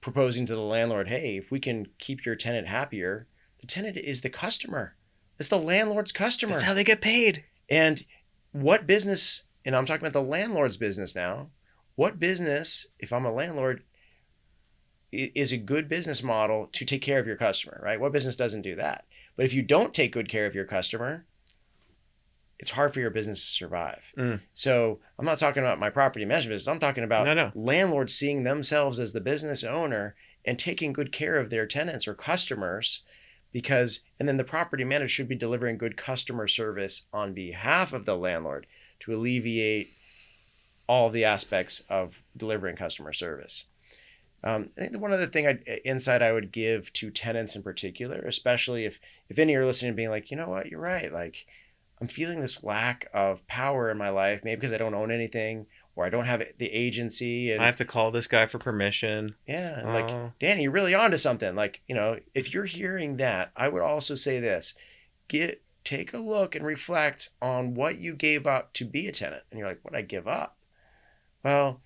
proposing to the landlord, hey, if we can keep your tenant happier, the tenant is the customer. It's the landlord's customer. That's how they get paid. And what business, and I'm talking about the landlord's business now, what business, if I'm a landlord, is a good business model to take care of your customer, right? What business doesn't do that? But if you don't take good care of your customer, it's hard for your business to survive. So I'm not talking about my property management business. I'm talking about landlords seeing themselves as the business owner and taking good care of their tenants or customers, and then the property manager should be delivering good customer service on behalf of the landlord to alleviate all the aspects of delivering customer service. I think one other insight I would give to tenants in particular, especially if any are listening and being like, you know what, you're right. Like I'm feeling this lack of power in my life, maybe because I don't own anything or I don't have the agency. And I have to call this guy for permission. Yeah. Like, Danny, you're really onto something. Like, if you're hearing that, I would also say this, take a look and reflect on what you gave up to be a tenant. And you're like, what did I give up? Well,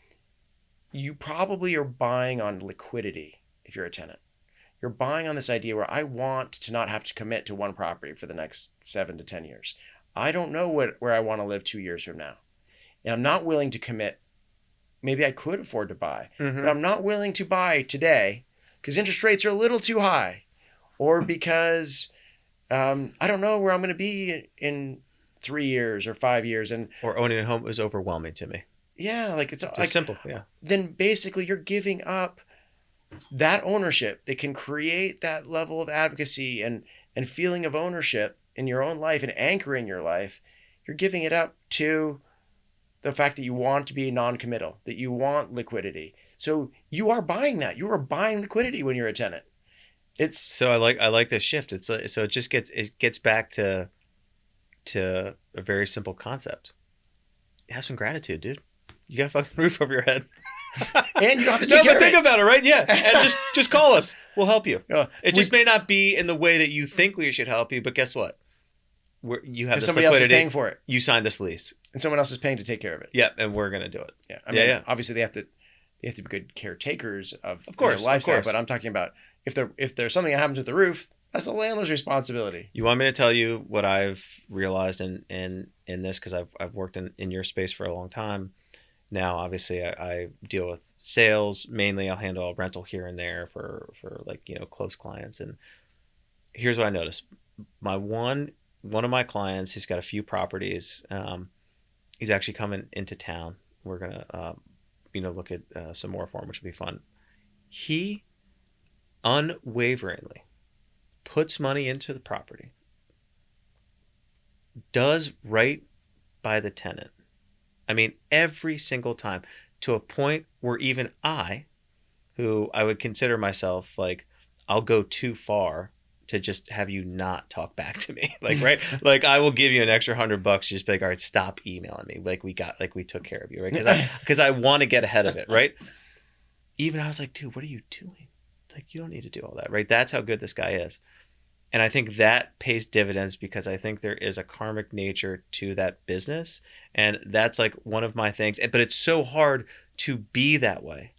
you probably are buying on liquidity if you're a tenant. You're buying on this idea where I want to not have to commit to one property for the next 7 to 10 years. I don't know where I want to live 2 years from now. And I'm not willing to commit. Maybe I could afford to buy, but I'm not willing to buy today because interest rates are a little too high or because I don't know where I'm going to be in 3 years or 5 years. Or owning a home is overwhelming to me. Yeah, like it's just like simple. Yeah. Then basically you're giving up that ownership that can create that level of advocacy and feeling of ownership in your own life and anchoring your life. You're giving it up to the fact that you want to be non-committal, that you want liquidity. So you are buying that. You are buying liquidity when you're a tenant. So I like this shift. So it gets back to a very simple concept. Have some gratitude, dude. You got a fucking roof over your head. And you don't have to take care of it. Think about it, right? Yeah. And just call us. We'll help you. It just may not be in the way that you think we should help you, but guess what? You have this somebody else is paying for it. You signed this lease. And someone else is paying to take care of it. Yeah, and we're going to do it. Yeah. I mean, obviously they have to be good caretakers of course, their lifestyle, of course. But I'm talking about if there's something that happens with the roof, that's the landlord's responsibility. You want me to tell you what I've realized in this, because I've worked in your space for a long time. Now, obviously, I deal with sales. Mainly, I'll handle rental here and there for close clients. And here's what I noticed. my one of my clients, he's got a few properties. He's actually coming into town. We're gonna look at some more for him, which will be fun. He unwaveringly puts money into the property, does right by the tenant. I mean, every single time, to a point where even I, who I would consider myself like, I'll go too far to just have you not talk back to me. Like, right? Like, I will give you an extra $100, just be like, all right, stop emailing me. Like, we took care of you, right? Because I want to get ahead of it, right? Even I was like, dude, what are you doing? Like, you don't need to do all that, right? That's how good this guy is. And I think that pays dividends because I think there is a karmic nature to that business. And that's like one of my things. But it's so hard to be that way.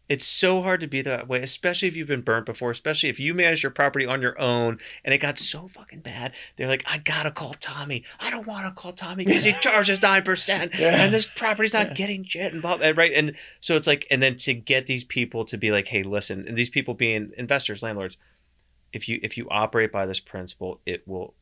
It's so hard to be that way, especially if you've been burnt before, especially if you manage your property on your own and it got so fucking bad. They're like, I got to call Tommy. I don't want to call Tommy because he charges 9% and this property's not getting shit and blah, blah, right? And so it's like, and then to get these people to be like, hey, listen, and these people being investors, landlords, if you operate by this principle, it will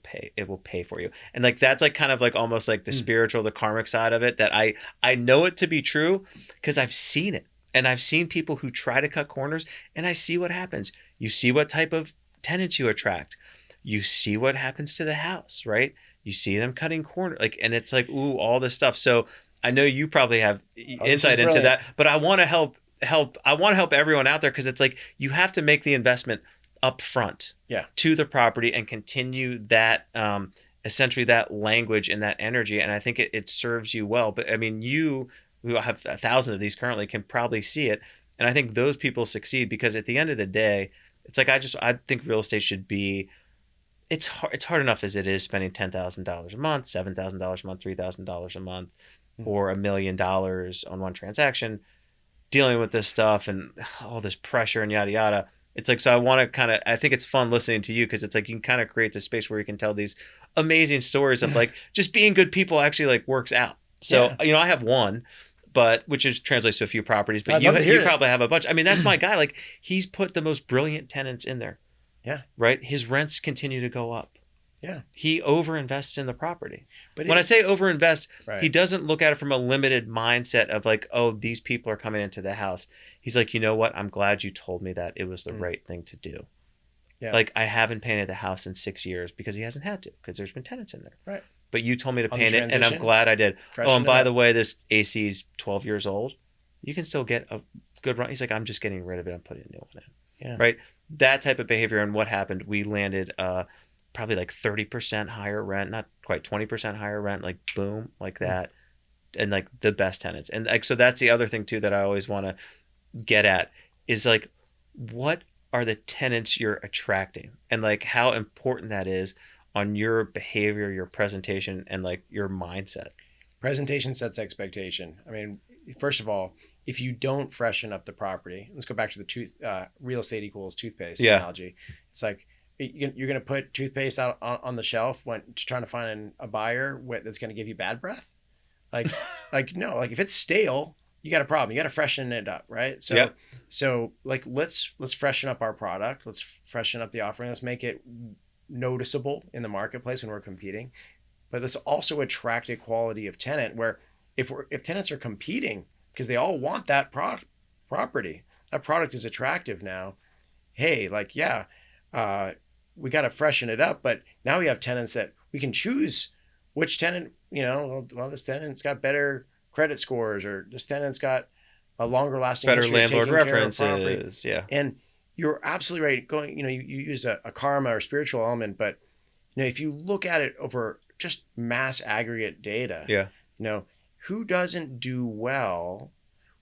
pay for you. And like that's like kind of like almost like the spiritual, the karmic side of it that I know it to be true because I've seen it. And I've seen people who try to cut corners and I see what happens. You see what type of tenants you attract. You see what happens to the house, right? You see them cutting corners, like, and it's like, ooh, all this stuff. So I know you probably have insight into that, but I want to help. I want to help everyone out there because it's like you have to make the investment up front to the property and continue that essentially that language and that energy. And I think it serves you well. But I mean, you who have 1,000 of these currently can probably see it. And I think those people succeed because at the end of the day, it's like I think real estate should be, it's hard enough as it is spending $10,000 a month, $7,000 a month, $3,000 a month, or $1 million on one transaction, dealing with this stuff and all this pressure and yada yada. It's like, so I think it's fun listening to you because it's like you can kind of create this space where you can tell these amazing stories of like just being good people actually like works out. So, I have one, but which is translates to a few properties, but you probably have a bunch. I mean, that's my guy. Like he's put the most brilliant tenants in there. Yeah. Right. His rents continue to go up. Yeah. He overinvests in the property. But when I say overinvest, he doesn't look at it from a limited mindset of like, oh, these people are coming into the house. He's like, you know what? I'm glad you told me that it was the right thing to do. Yeah. Like I haven't painted the house in 6 years because he hasn't had to because there's been tenants in there. Right. But you told me to paint it and I'm glad I did. Oh, and by the way, this AC is 12 years old. You can still get a good run. He's like, I'm just getting rid of it. I'm putting a new one in. Yeah. Right. That type of behavior. And what happened? We landed probably like 30% higher rent, not quite 20% higher rent, like boom, like that. And like the best tenants. And like, so that's the other thing too, that I always want to get at is like, what are the tenants you're attracting and like how important that is on your behavior, your presentation, and like your mindset. Presentation sets expectation. I mean, first of all, if you don't freshen up the property, let's go back to the real estate equals toothpaste analogy. It's like you're going to put toothpaste out on the shelf when trying to find a buyer that's going to give you bad breath. Like, no, like if it's stale, you got a problem. You got to freshen it up, right? So, so like let's freshen up our product. Let's freshen up the offering. Let's make it noticeable in the marketplace when we're competing. But let's also attract a quality of tenant where if tenants are competing because they all want that property, that product is attractive now. Hey, like we got to freshen it up. But now we have tenants that we can choose which tenant. Well, this tenant's got better credit scores, or this tenant's got a longer lasting better landlord references. Yeah. And you're absolutely right. You used a karma or spiritual element, but if you look at it over just mass aggregate data, who doesn't do well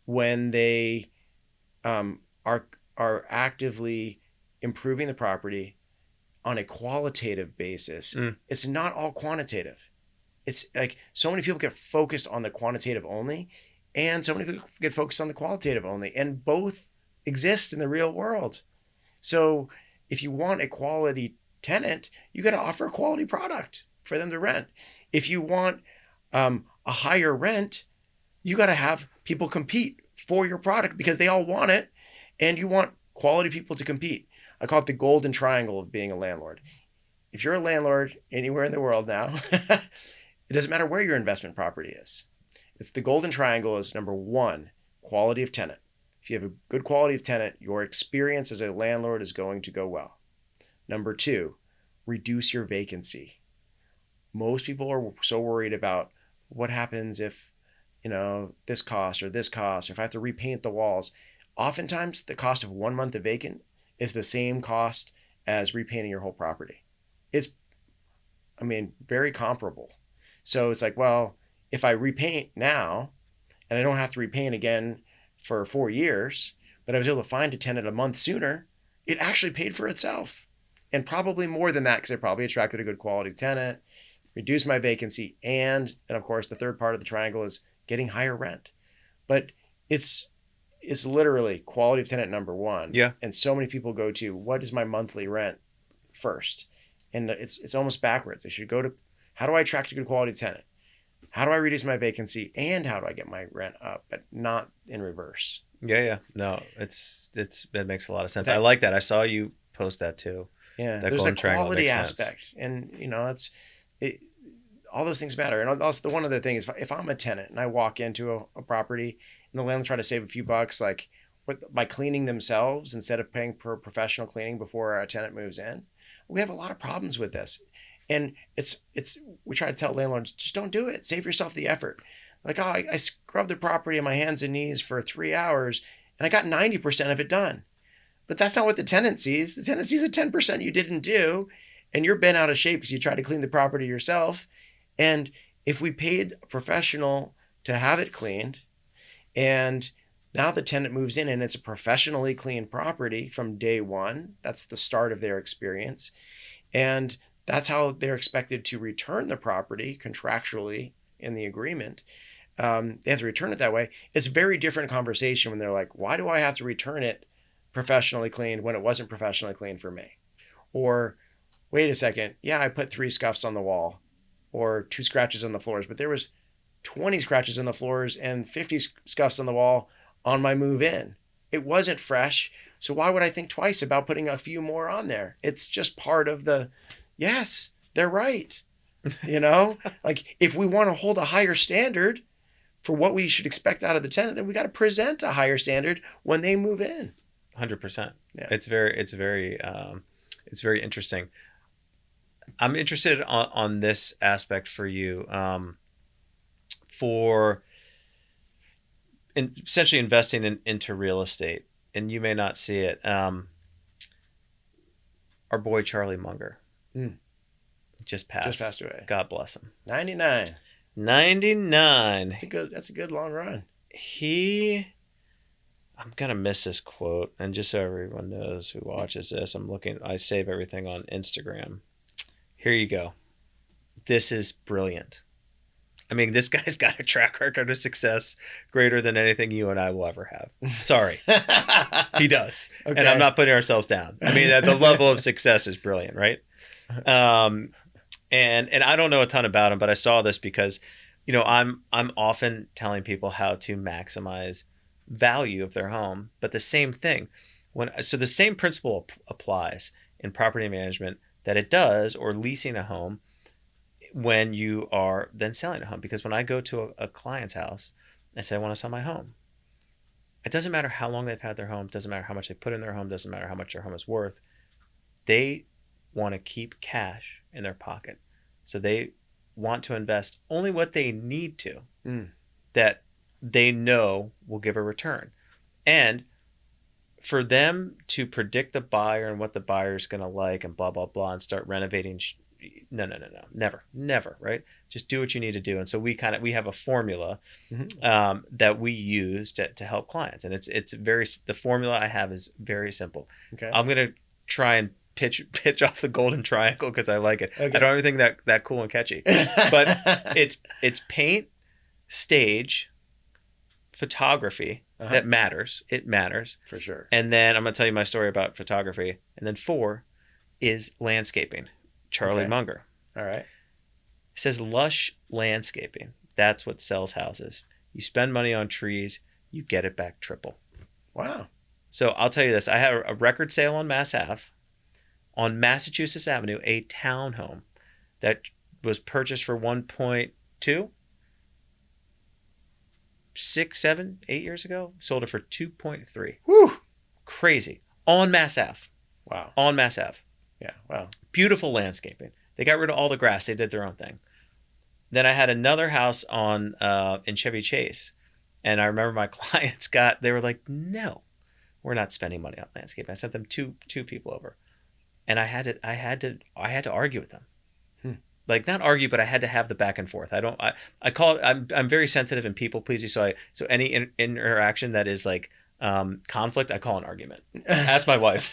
when they are actively improving the property on a qualitative basis? It's not all quantitative. It's like so many people get focused on the quantitative only, and so many people get focused on the qualitative only, and both exist in the real world. So if you want a quality tenant, you got to offer a quality product for them to rent. If you want a higher rent, you got to have people compete for your product because they all want it, and you want quality people to compete. I call it the golden triangle of being a landlord. if you're a landlord anywhere in the world now, it doesn't matter where your investment property is. It's the golden triangle is number one, quality of tenant. If you have a good quality of tenant, your experience as a landlord is going to go well. Number two, reduce your vacancy. Most people are so worried about what happens if, this cost, or if I have to repaint the walls. Oftentimes, the cost of 1 month of vacant is the same cost as repainting your whole property. It's, very comparable. So it's like, well, if I repaint now and I don't have to repaint again for 4 years, but I was able to find a tenant a month sooner, it actually paid for itself. And probably more than that, because I probably attracted a good quality tenant, reduced my vacancy, and of course, the third part of the triangle is getting higher rent. But it's literally quality of tenant number one. Yeah. And so many people go to, what is my monthly rent first? And it's almost backwards. They should go to, how do I attract a good quality tenant? How do I reduce my vacancy? And how do I get my rent up? But not in reverse. Yeah. No, that makes a lot of sense. I like that. I saw you post that too. Yeah. That There's a golden quality aspect. And, all those things matter. And also the one other thing is, if I'm a tenant and I walk into a property and the landlord try to save a few bucks, like by cleaning themselves instead of paying for professional cleaning before a tenant moves in, we have a lot of problems with this. And we try to tell landlords, just don't do it. Save yourself the effort. Like, I scrubbed the property on my hands and knees for 3 hours and I got 90% of it done. But that's not what the tenant sees. The tenant sees the 10% you didn't do, and you're bent out of shape because you tried to clean the property yourself. And if we paid a professional to have it cleaned, and now the tenant moves in and it's a professionally cleaned property from day one, that's the start of their experience. And that's how they're expected to return the property contractually in the agreement. They have to return it that way. It's a very different conversation when they're like, why do I have to return it professionally cleaned when it wasn't professionally cleaned for me? Or, wait a second, yeah, I put 3 scuffs on the wall or 2 scratches on the floors, but there was 20 scratches on the floors and 50 scuffs on the wall on my move in. It wasn't fresh. So why would I think twice about putting a few more on there? It's just part of yes, they're right. Like, if we want to hold a higher standard for what we should expect out of the tenant, then we got to present a higher standard when they move in. 100%. Yeah. It's very interesting. I'm interested on this aspect for you, for essentially investing into real estate. And you may not see it. Our boy Charlie Munger just passed away. God bless him. 99. 99. That's a good long run. I'm gonna miss this quote, and just so everyone knows who watches this, I save everything on Instagram. Here you go. This is brilliant. This guy's got a track record of success greater than anything you and I will ever have. Sorry. He does. Okay. And I'm not putting ourselves down. The level of success is brilliant, right? And I don't know a ton about him, but I saw this because, I'm often telling people how to maximize value of their home, but the same thing. So the same principle applies in property management that it does, or leasing a home, when you are then selling a home. Because when I go to a client's house, I say, I want to sell my home. It doesn't matter how long they've had their home, doesn't matter how much they put in their home, doesn't matter how much their home is worth. They want to keep cash in their pocket. So they want to invest only what they need to, that they know will give a return. And for them to predict the buyer and what the buyer is going to like and blah, blah, blah, and start renovating, no, never, right? Just do what you need to do. And so we have a formula that we use to help clients. And the formula I have is very simple. Okay. I'm going to try and pitch off the golden triangle because I like it. Okay. I don't have anything that cool and catchy, but it's paint, stage, photography. That matters. It matters. For sure. And then I'm going to tell you my story about photography. And then 4 is landscaping. Charlie Munger. All right. He says lush landscaping. That's what sells houses. You spend money on trees, you get it back triple. Wow. So I'll tell you this. I had a record sale on Mass Ave on Massachusetts Avenue, a townhome that was purchased for 1.2, 6, 7, 8 years ago, sold it for 2.3. Whew. Crazy. On Mass Ave. Wow. On Mass Ave. Yeah. Wow. Beautiful landscaping. They got rid of all the grass. They did their own thing. Then I had another house on in Chevy Chase, and I remember my clients they were like, "No, we're not spending money on landscaping." I sent them two people over, and I had to argue with them. Like, not argue, but I had to have the back and forth. I call it, I'm very sensitive and people pleasing. So any interaction that is like conflict, I call an argument. Ask my wife.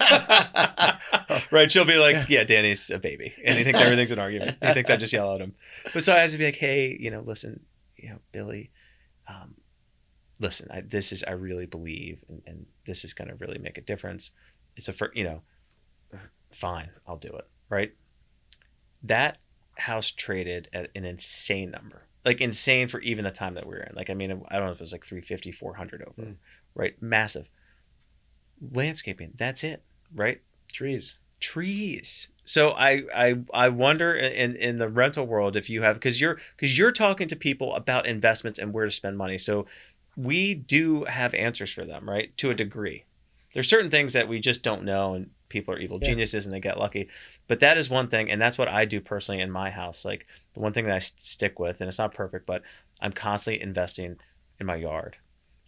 Right. She'll be like, yeah, Danny's a baby. And he thinks everything's an argument. He thinks I just yell at him. But so I have to be like, hey, listen, Billy, listen, I really believe, and this is going to really make a difference. It's fine, I'll do it. Right. That house traded at an insane number, like insane for even the time that we were in. Like, I mean, I don't know if it was like 350, 400 over, right? Massive landscaping. That's it. Right. Trees. So I wonder in the rental world, if you have, because you're talking to people about investments and where to spend money. So we do have answers for them, right? To a degree. There's certain things that we just don't know, and people are evil geniuses and they get lucky. But that is one thing, and that's what I do personally in my house. Like, the one thing that I stick with, and it's not perfect, but I'm constantly investing in my yard,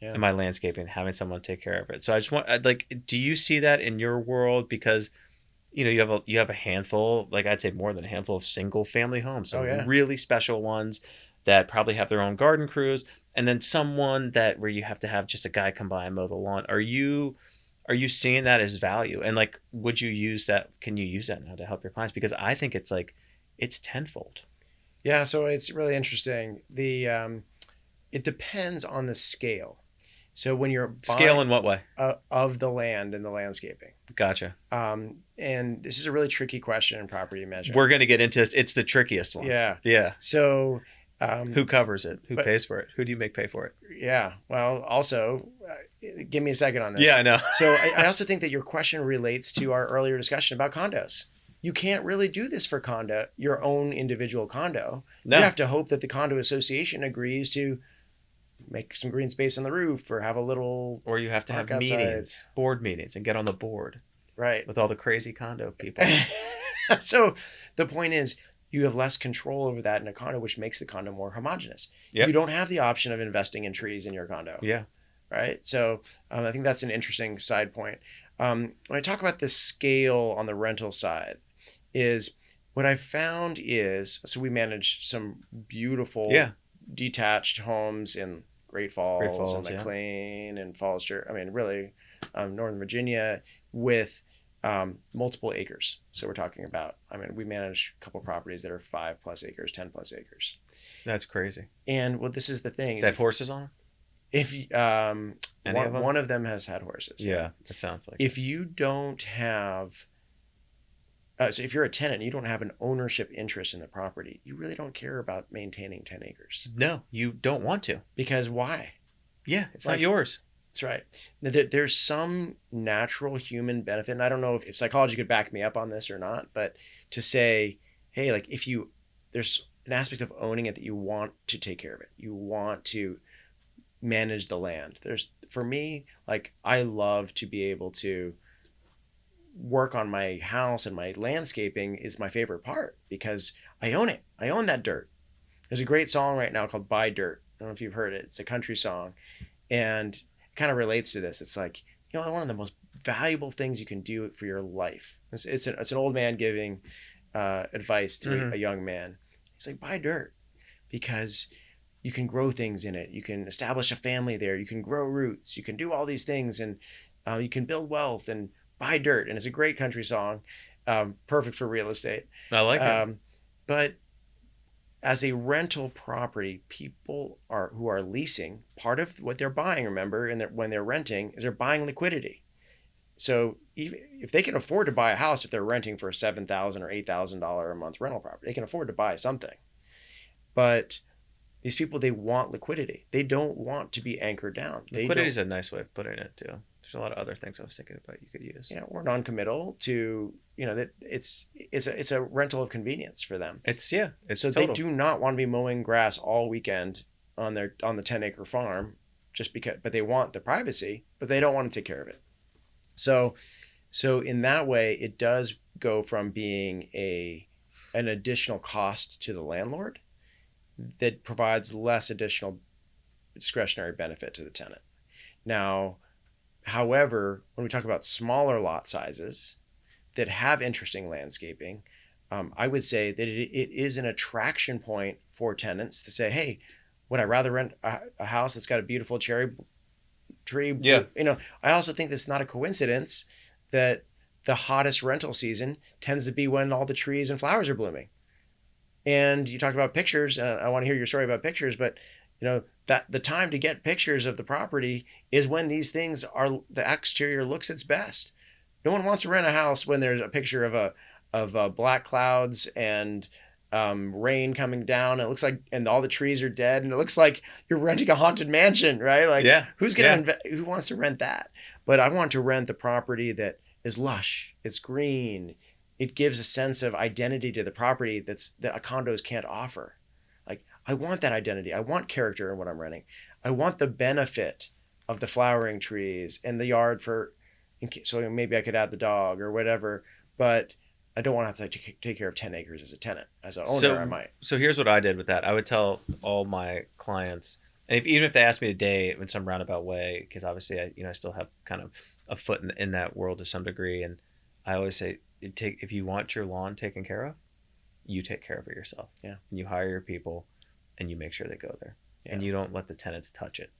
in my landscaping, having someone take care of it. So I just want, do you see that in your world? Because you have a handful, like I'd say more than a handful of single family homes, some really special ones that probably have their own garden crews, and then someone where you have to have just a guy come by and mow the lawn. Are you seeing that as value? And like, would you use that? Can you use that now to help your clients? Because I think it's tenfold. Yeah. So it's really interesting. It depends on the scale. So when you're scale in what way? Of the land and the landscaping. Gotcha. And this is a really tricky question in property management. We're going to get into this. It's the trickiest one. Yeah. Yeah. So who covers it? Who pays for it? Who do you make pay for it? Yeah. Well, also, give me a second on this. Yeah, I know. So I also think that your question relates to our earlier discussion about condos. You can't really do this for your own individual condo. No. You have to hope that the condo association agrees to make some green space on the roof or have a little, or you have to have meetings, board meetings, and get on the board. Right. With all the crazy condo people. So the point is, you have less control over that in a condo, which makes the condo more homogenous. Yep. You don't have the option of investing in trees in your condo. Yeah. Right. So I think that's an interesting side point. When I talk about the scale on the rental side, is what I found is, so we manage some beautiful detached homes in Great Falls and McLean and Falls Church. I mean, really, Northern Virginia with multiple acres. So we're talking about, we manage a couple properties that are 5+ acres, 10+ acres. That's crazy. And this is the thing. That horses on them? If one of them has had horses. Yeah, it sounds like. If you don't have, so if you're a tenant and you don't have an ownership interest in the property, you really don't care about maintaining 10 acres. No, you don't want to. Because why? Yeah, it's not yours. That's right. There's some natural human benefit, and I don't know if psychology could back me up on this or not, but to say, hey, like, there's an aspect of owning it that you want to take care of it. You want to manage the land. For me, like, I love to be able to work on my house, and my landscaping is my favorite part because I own it. I own that dirt. There's a great song right now called Buy Dirt. I don't know if you've heard it. It's a country song, and it kind of relates to this. It's like, one of the most valuable things you can do for your life. It's an old man giving advice to a young man. He's like, buy dirt, because you can grow things in it. You can establish a family there. You can grow roots. You can do all these things, and you can build wealth, and buy dirt. And it's a great country song, perfect for real estate. I like it. But as a rental property, people who are leasing, part of what they're buying, remember, when they're renting, is they're buying liquidity. So even if they can afford to buy a house, if they're renting for a $7,000 or $8,000 a month rental property, they can afford to buy something. But These people, they want liquidity. They don't want to be anchored down. Liquidity is a nice way of putting it too. There's a lot of other things I was thinking about you could use. Yeah, or non-committal to, that it's a rental of convenience for them. It's so total. they do not want to be mowing grass all weekend on the 10-acre farm just because, but they want the privacy, but they don't want to take care of it. So in that way, it does go from being an additional cost to the landlord that provides less additional discretionary benefit to the tenant. Now, however, when we talk about smaller lot sizes that have interesting landscaping, I would say that it is an attraction point for tenants to say, hey, would I rather rent a house that's got a beautiful cherry tree? Yeah. I also think that's not a coincidence that the hottest rental season tends to be when all the trees and flowers are blooming. And you talked about pictures, and I want to hear your story about pictures, but that the time to get pictures of the property is when these things are, the exterior looks its best. No one wants to rent a house when there's a picture of black clouds and rain coming down. It looks like, and all the trees are dead, and it looks like you're renting a haunted mansion, right? Like, who wants to rent that? But I want to rent the property that is lush, it's green, it gives a sense of identity to the property that a condos can't offer. Like, I want that identity. I want character in what I'm renting. I want the benefit of the flowering trees and the yard so maybe I could add the dog or whatever, but I don't want to have to take care of 10 acres as a tenant. As an owner, I might. So here's what I did with that. I would tell all my clients, and even if they ask me today in some roundabout way, because obviously I still have kind of a foot in that world to some degree, and I always say, if you want your lawn taken care of, you take care of it yourself. Yeah. And you hire your people, and you make sure they go there, and you don't let the tenants touch it.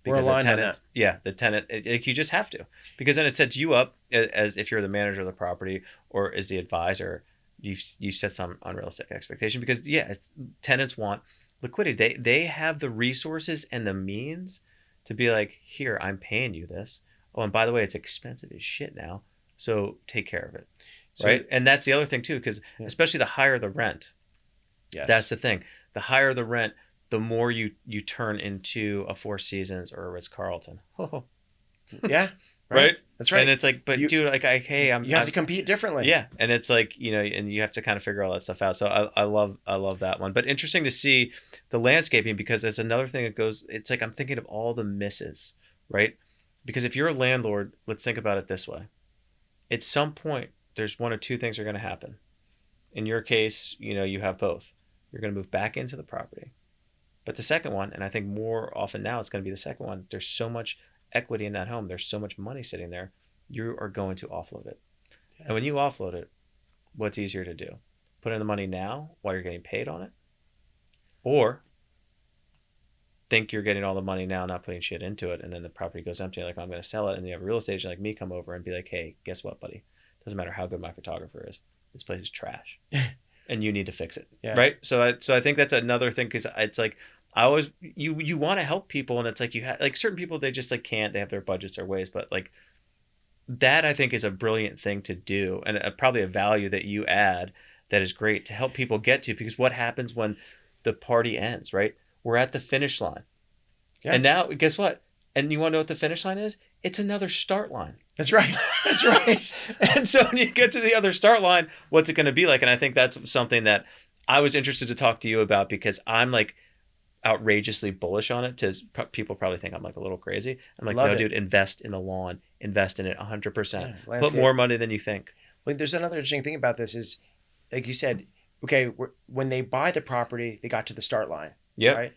We're aligned on that. Yeah, the tenant, you just have to, because then it sets you up as if you're the manager of the property or as the advisor. You set some unrealistic expectation because tenants want liquidity. They have the resources and the means to be like, here, I'm paying you this. Oh, and by the way, it's expensive as shit now, so take care of it. Right. And that's the other thing too, because especially the higher the rent, that's the thing. The higher the rent, the more you turn into a Four Seasons or a Ritz-Carlton. Yeah. Right. That's right. And it's like, but dude, like, you have to compete differently. Yeah. And it's like, and you have to kind of figure all that stuff out. So I love that one. But interesting to see the landscaping, because that's another thing that goes, it's like, I'm thinking of all the misses, right? Because if you're a landlord, let's think about it this way. At some point, there's one or two things are going to happen. In your case, you have both. You're going to move back into the property. But the second one, and I think more often now it's going to be the second one, there's so much equity in that home. There's so much money sitting there. You are going to offload it. Yeah. And when you offload it, what's easier to do? Put in the money now while you're getting paid on it? Or think you're getting all the money now, not putting shit into it, and then the property goes empty. You're like, I'm going to sell it. And you have a real estate agent like me come over and be like, hey, guess what, buddy? Doesn't matter how good my photographer is. This place is trash. And you need to fix it. Yeah. Right? So I think that's another thing, because it's like, I always, you want to help people, and it's like, you have like certain people, they just like can't, they have their budgets, their ways, but like that I think is a brilliant thing to do, and probably a value that you add that is great to help people get to, because what happens when the party ends, right? We're at the finish line. Yeah. And now guess what? And you want to know what the finish line is? It's another start line. That's right. That's right. And so when you get to the other start line, what's it going to be like? And I think that's something that I was interested to talk to you about, because I'm like outrageously bullish on it. People probably think I'm like a little crazy. I'm like, dude, invest in the lawn, invest in it 100%. Yeah, put more money than you think. Well, there's another interesting thing about this is, like you said, okay, when they buy the property, they got to the start line. Yeah. Right.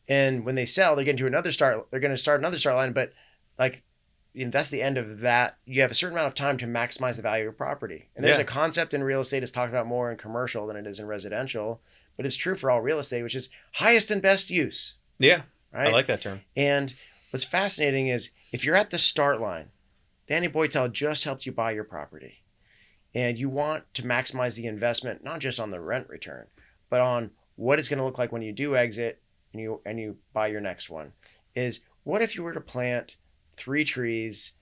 And when they sell, they're getting to another start. They're going to start another start line, but like, that's the end of that. You have a certain amount of time to maximize the value of your property. And there's a concept in real estate, it's talked about more in commercial than it is in residential, but it's true for all real estate, which is highest and best use. Yeah. Right. I like that term. And what's fascinating is if you're at the start line, Danny Boitel just helped you buy your property, and you want to maximize the investment, not just on the rent return, but on what it's going to look like when you do exit and you buy your next one. Is what if you were to plant 3 trees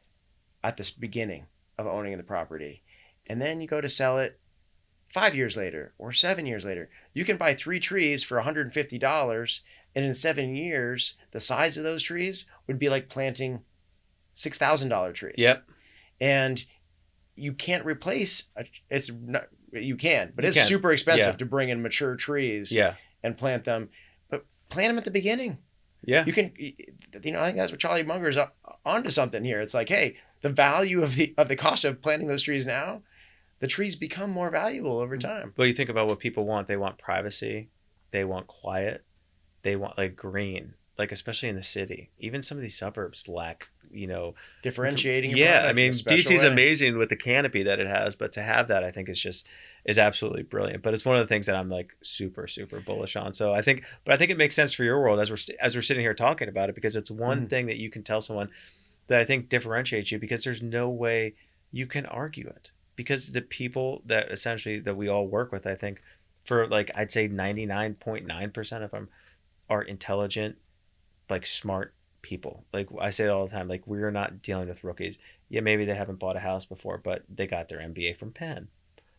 at the beginning of owning the property, and then you go to sell it 5 years later or 7 years later, you can buy 3 trees for $150, and in 7 years, the size of those trees would be like planting $6,000 trees. Yep. And you can't replace it's not, you can, but You it's can. super expensive Yeah. to bring in mature trees Yeah. and plant them. But plant them at the beginning. Yeah. You can, I think that's what Charlie Munger's onto something here. It's like, hey, the value of the cost of planting those trees now, the trees become more valuable over time. But you think about what people want. They want privacy. They want quiet. They want like green, like especially in the city. Even some of these suburbs lack, Differentiating. Your Yeah, product I mean, in a special DC's way. amazing with the canopy that it has, but to have that, I think is absolutely brilliant. But it's one of the things that I'm like super, super bullish on. So I think it makes sense for your world as we're sitting here talking about it, because it's one thing that you can tell someone that I think differentiates you, because there's no way you can argue it, because the people that essentially that we all work with, I think for like, I'd say 99.9% of them are intelligent, like smart people. Like I say it all the time, like we're not dealing with rookies. Yeah, maybe they haven't bought a house before, but they got their MBA from Penn.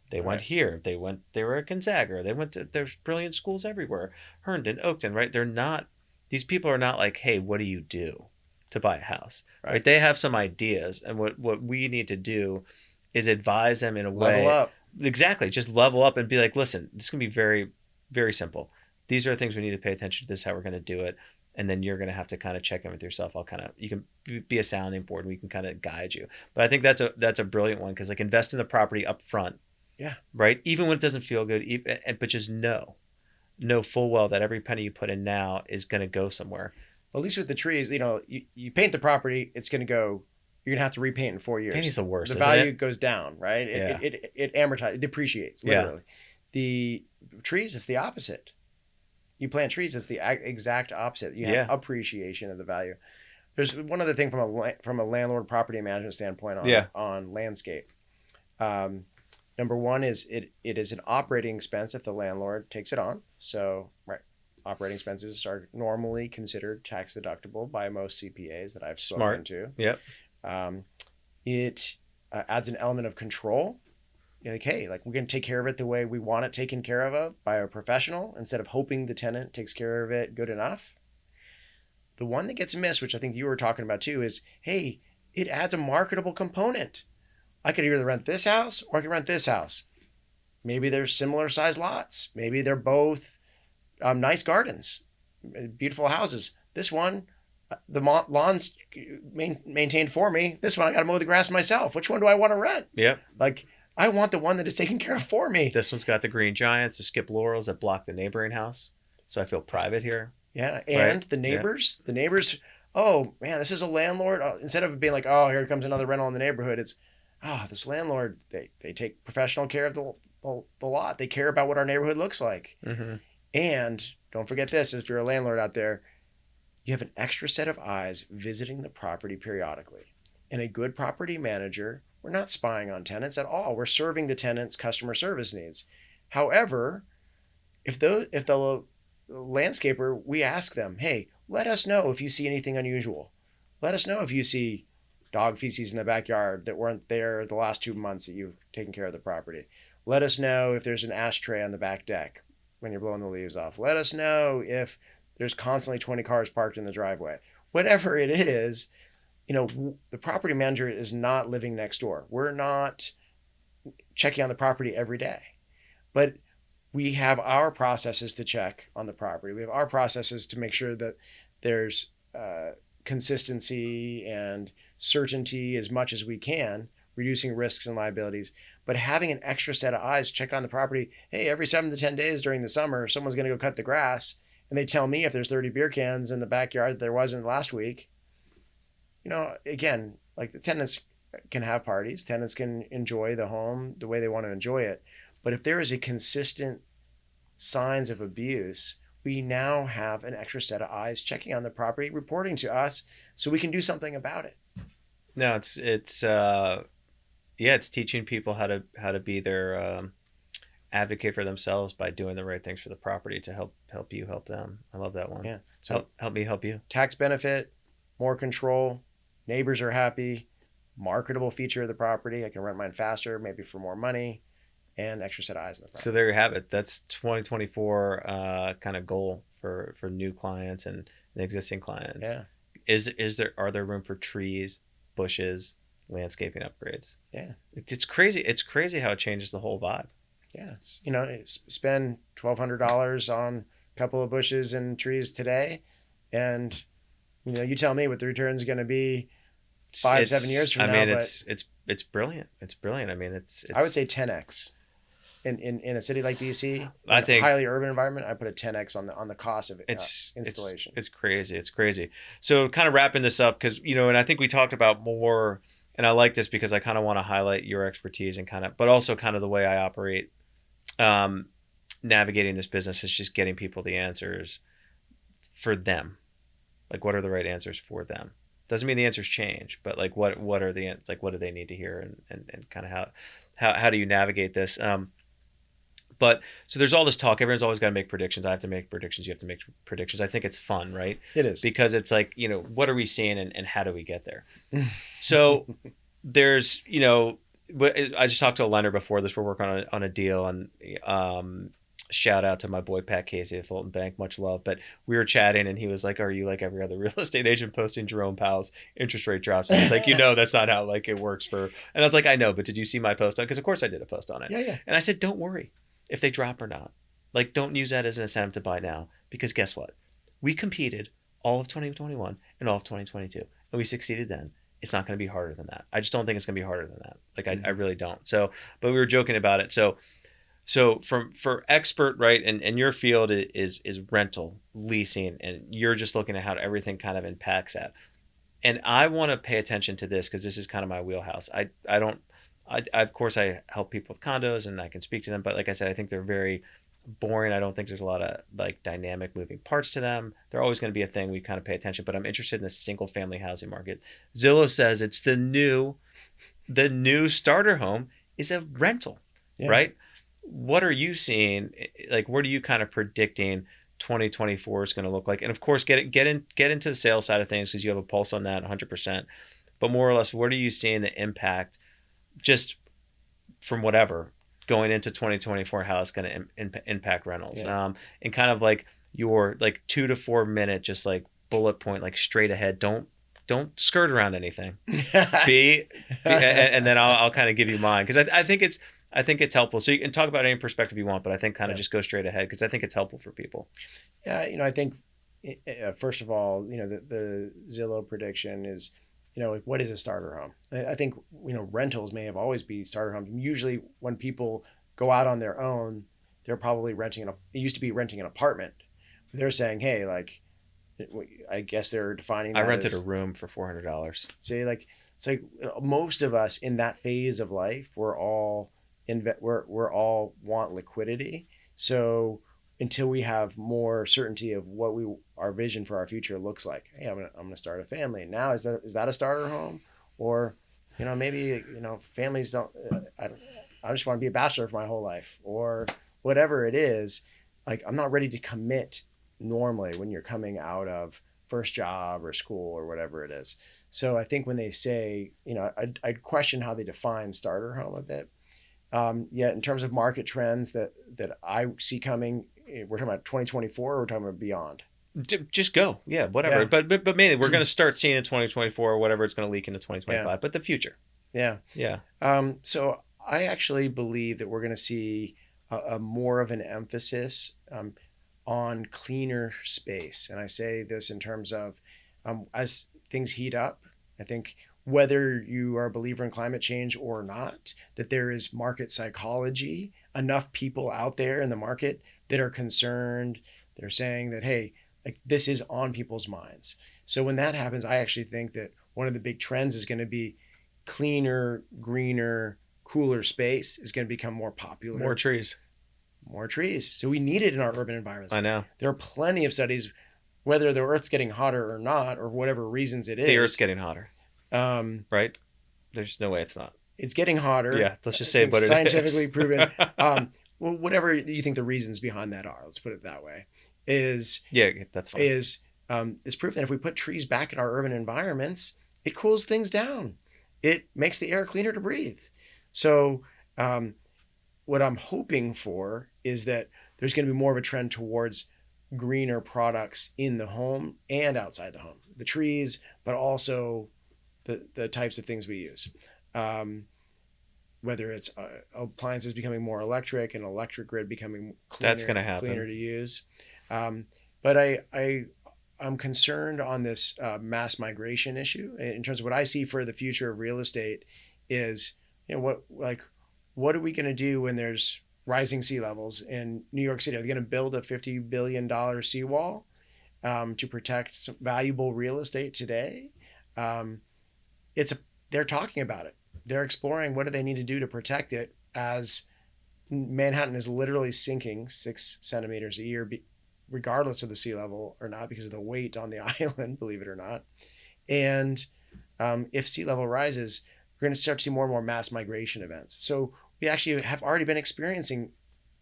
They went here. They were at Gonzaga. There's brilliant schools everywhere. Herndon, Oakton, right? These people are not like, hey, what do you do to buy a house? Right? They have some ideas, and what we need to do is advise them in a way. Level up. Exactly. Just level up and be like, listen, this can be very, very simple. These are the things we need to pay attention to. This is how we're going to do it. And then you're going to have to kind of check in with yourself. You can be a sounding board, and we can kind of guide you. But I think that's a brilliant one, because like invest in the property up front. Yeah. Right. Even when it doesn't feel good, but just know full well that every penny you put in now is going to go somewhere. Well, at least with the trees, you paint the property, it's going to go. You're going to have to repaint in 4 years. Painting's the worst. The isn't value it? goes down, right? Yeah. It amortizes, it depreciates, literally. The trees, it's the opposite. You plant trees, it's the exact opposite. You have appreciation of the value. There's one other thing from a landlord property management standpoint on landscape. Number one is it is an operating expense if the landlord takes it on. So, right, operating expenses are normally considered tax deductible by most CPAs that I've spoken to. Yep. It adds an element of control. You're like, hey, like we're going to take care of it the way we want it taken care of by a professional, instead of hoping the tenant takes care of it good enough. The one that gets missed, which I think you were talking about too, is, hey, it adds a marketable component. I could either rent this house or I could rent this house. Maybe they're similar size lots. Maybe they're both nice gardens, beautiful houses. This one, the lawn's maintained for me. This one, I got to mow the grass myself. Which one do I want to rent? Yep. Like, I want the one that is taken care of for me. This one's got the green giants, the skip laurels that block the neighboring house, so I feel private here. Yeah, and the neighbors, oh man, this is a landlord. Instead of being like, oh, here comes another rental in the neighborhood, it's, this landlord, they take professional care of the lot. They care about what our neighborhood looks like. Mm-hmm. And don't forget this, if you're a landlord out there, you have an extra set of eyes visiting the property periodically. And a good property manager, we're not spying on tenants at all. We're serving the tenants' customer service needs. However, if the landscaper, we ask them, hey, let us know if you see anything unusual. Let us know if you see dog feces in the backyard that weren't there the last 2 months that you've taken care of the property. Let us know if there's an ashtray on the back deck when you're blowing the leaves off. Let us know if there's constantly 20 cars parked in the driveway. Whatever it is, the property manager is not living next door. We're not checking on the property every day. But we have our processes to check on the property. We have our processes to make sure that there's consistency and certainty as much as we can, reducing risks and liabilities. But having an extra set of eyes to check on the property, hey, every 7 to 10 days during the summer, someone's going to go cut the grass, and they tell me if there's 30 beer cans in the backyard that there wasn't last week. Again, like the tenants can have parties, tenants can enjoy the home the way they want to enjoy it. But if there is a consistent signs of abuse, we now have an extra set of eyes checking on the property, reporting to us, so we can do something about it. No, it's teaching people how to be their advocate for themselves by doing the right things for the property to help you help them. I love that one. Yeah. So help me help you. Tax benefit, more control, neighbors are happy, marketable feature of the property. I can rent mine faster, maybe for more money, and extra set of eyes in the front. So there you have it. That's 2024 kind of goal for new clients and existing clients. Yeah. Are there room for trees, bushes, landscaping upgrades? Yeah. It's crazy. It's crazy how it changes the whole vibe. Yeah. Spend $1,200 on a couple of bushes and trees today, and you tell me what the return is going to be 5-7 years from now. It's brilliant. It's brilliant. I mean, it's I would say 10x. In a city like DC, I think a highly urban environment, I put a 10x on the cost of installation. It's crazy. It's crazy. So kind of wrapping this up, because and I think we talked about more, and I like this because I kind of want to highlight your expertise and but also kind of the way I operate, navigating this business is just getting people the answers for them. Like, what are the right answers for them? Doesn't mean the answers change, but like what are the what do they need to hear, and kind of how do you navigate this? But so there's all this talk. Everyone's always got to make predictions. I have to make predictions. You have to make predictions. I think it's fun, right? It is. Because it's like, what are we seeing and how do we get there? So there's, I just talked to a lender before this. We're working on a deal, and shout out to my boy Pat Casey at Fulton Bank. Much love. But we were chatting and he was like, are you like every other real estate agent posting Jerome Powell's interest rate drops? And it's like, that's not how like it works for. And I was like, I know, but did you see my post on it? Because of course I did a post on it. Yeah. And I said, don't worry if they drop or not. Like, don't use that as an incentive to buy now, because guess what? We competed all of 2021 and all of 2022, and we succeeded then. It's not going to be harder than that. I just don't think it's going to be harder than that. Like, I really don't. So, but we were joking about it. So for expert, right, and your field is rental, leasing, and you're just looking at how everything kind of impacts that. And I want to pay attention to this because this is kind of my wheelhouse. I of course I help people with condos and I can speak to them, but like I said, I think they're very boring. I don't think there's a lot of like dynamic moving parts to them. They're always going to be a thing we kind of pay attention, but I'm interested in the single family housing market. Zillow says it's the new starter home is a rental, right? What are you seeing? Like, what are you kind of predicting 2024 is going to look like? And of course, get into the sales side of things because you have a pulse on that 100%. But more or less, what are you seeing the impact just from whatever going into 2024, how it's going to impact rentals? And kind of like your like 2 to 4 minute, just like bullet point, like straight ahead. Don't skirt around anything. And then I'll kind of give you mine, because I think it's helpful. So you can talk about any perspective you want, but I think kind of just go straight ahead because I think it's helpful for people. Yeah, I think first of all, the Zillow prediction is, what is a starter home? I think, rentals may have always been starter homes. Usually when people go out on their own, they're probably it used to be renting an apartment. They're saying, hey, like, I guess they're defining that I rented a room for $400. See, like, it's like most of us in that phase of life, we're all want liquidity. So until we have more certainty of what our vision for our future looks like, hey, I'm gonna start a family. Now is that a starter home? Or maybe families don't. I just want to be a bachelor for my whole life, or whatever it is. Like, I'm not ready to commit normally when you're coming out of first job or school or whatever it is. So I think when they say, I'd question how they define starter home a bit. In terms of market trends that I see coming, we're talking about 2024 or we're talking about beyond? Just go. Yeah, whatever. Yeah. But mainly we're going to start seeing in 2024 or whatever, it's going to leak into 2025, but the future. Yeah. Yeah. So I actually believe that we're going to see a more of an emphasis on cleaner space. And I say this in terms of as things heat up, I think whether you are a believer in climate change or not, that there is market psychology, enough people out there in the market that are concerned. They're saying that, hey, like, this is on people's minds. So when that happens, I actually think that one of the big trends is going to be cleaner, greener, cooler space is going to become more popular. More trees. So we need it in our urban environments. I know. There are plenty of studies, whether the Earth's getting hotter or not, or whatever reasons it is. The Earth's getting hotter. Right? There's no way it's not. It's getting hotter. Yeah, let's just say what it is. Scientifically proven. Well, whatever you think the reasons behind that are, let's put it that way, that's fine. Is proof that if we put trees back in our urban environments, it cools things down. It makes the air cleaner to breathe. So what I'm hoping for is that there's going to be more of a trend towards greener products in the home and outside the home, the trees, but also the types of things we use. Whether it's appliances becoming more electric and electric grid becoming cleaner, That's going to happen. cleaner to use. But I'm concerned on this mass migration issue in terms of what I see for the future of real estate is, what are we going to do when there's rising sea levels in New York City? Are they going to build a $50 billion seawall to protect some valuable real estate today? They're talking about it. They're exploring what do they need to do to protect it as Manhattan is literally sinking 6 centimeters a year, regardless of the sea level or not, because of the weight on the island, believe it or not. And if sea level rises, we're going to start to see more and more mass migration events. So we actually have already been experiencing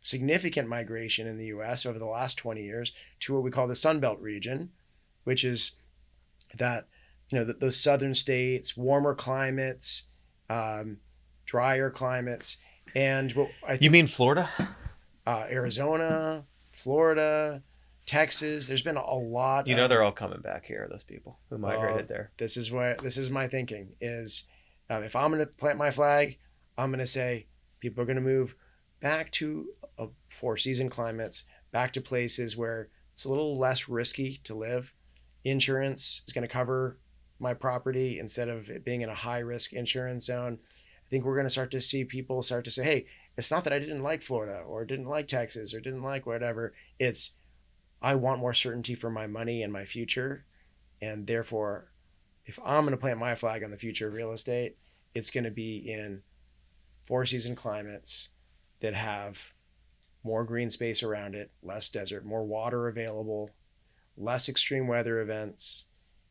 significant migration in the U.S. over the last 20 years to what we call the Sun Belt region, which is that, those southern states, warmer climates, drier climates. And you mean Florida? Arizona, Florida, Texas. There's been a lot. They're all coming back here. Those people who migrated there. This is my thinking is, if I'm going to plant my flag, I'm going to say people are going to move back to 4-season climates, back to places where it's a little less risky to live. Insurance is going to cover my property instead of it being in a high risk insurance zone. I think we're going to start to see people start to say, hey, it's not that I didn't like Florida or didn't like Texas or didn't like whatever. It's I want more certainty for my money and my future. And therefore, if I'm going to plant my flag on the future of real estate, it's going to be in 4-season climates that have more green space around it, less desert, more water available, less extreme weather events,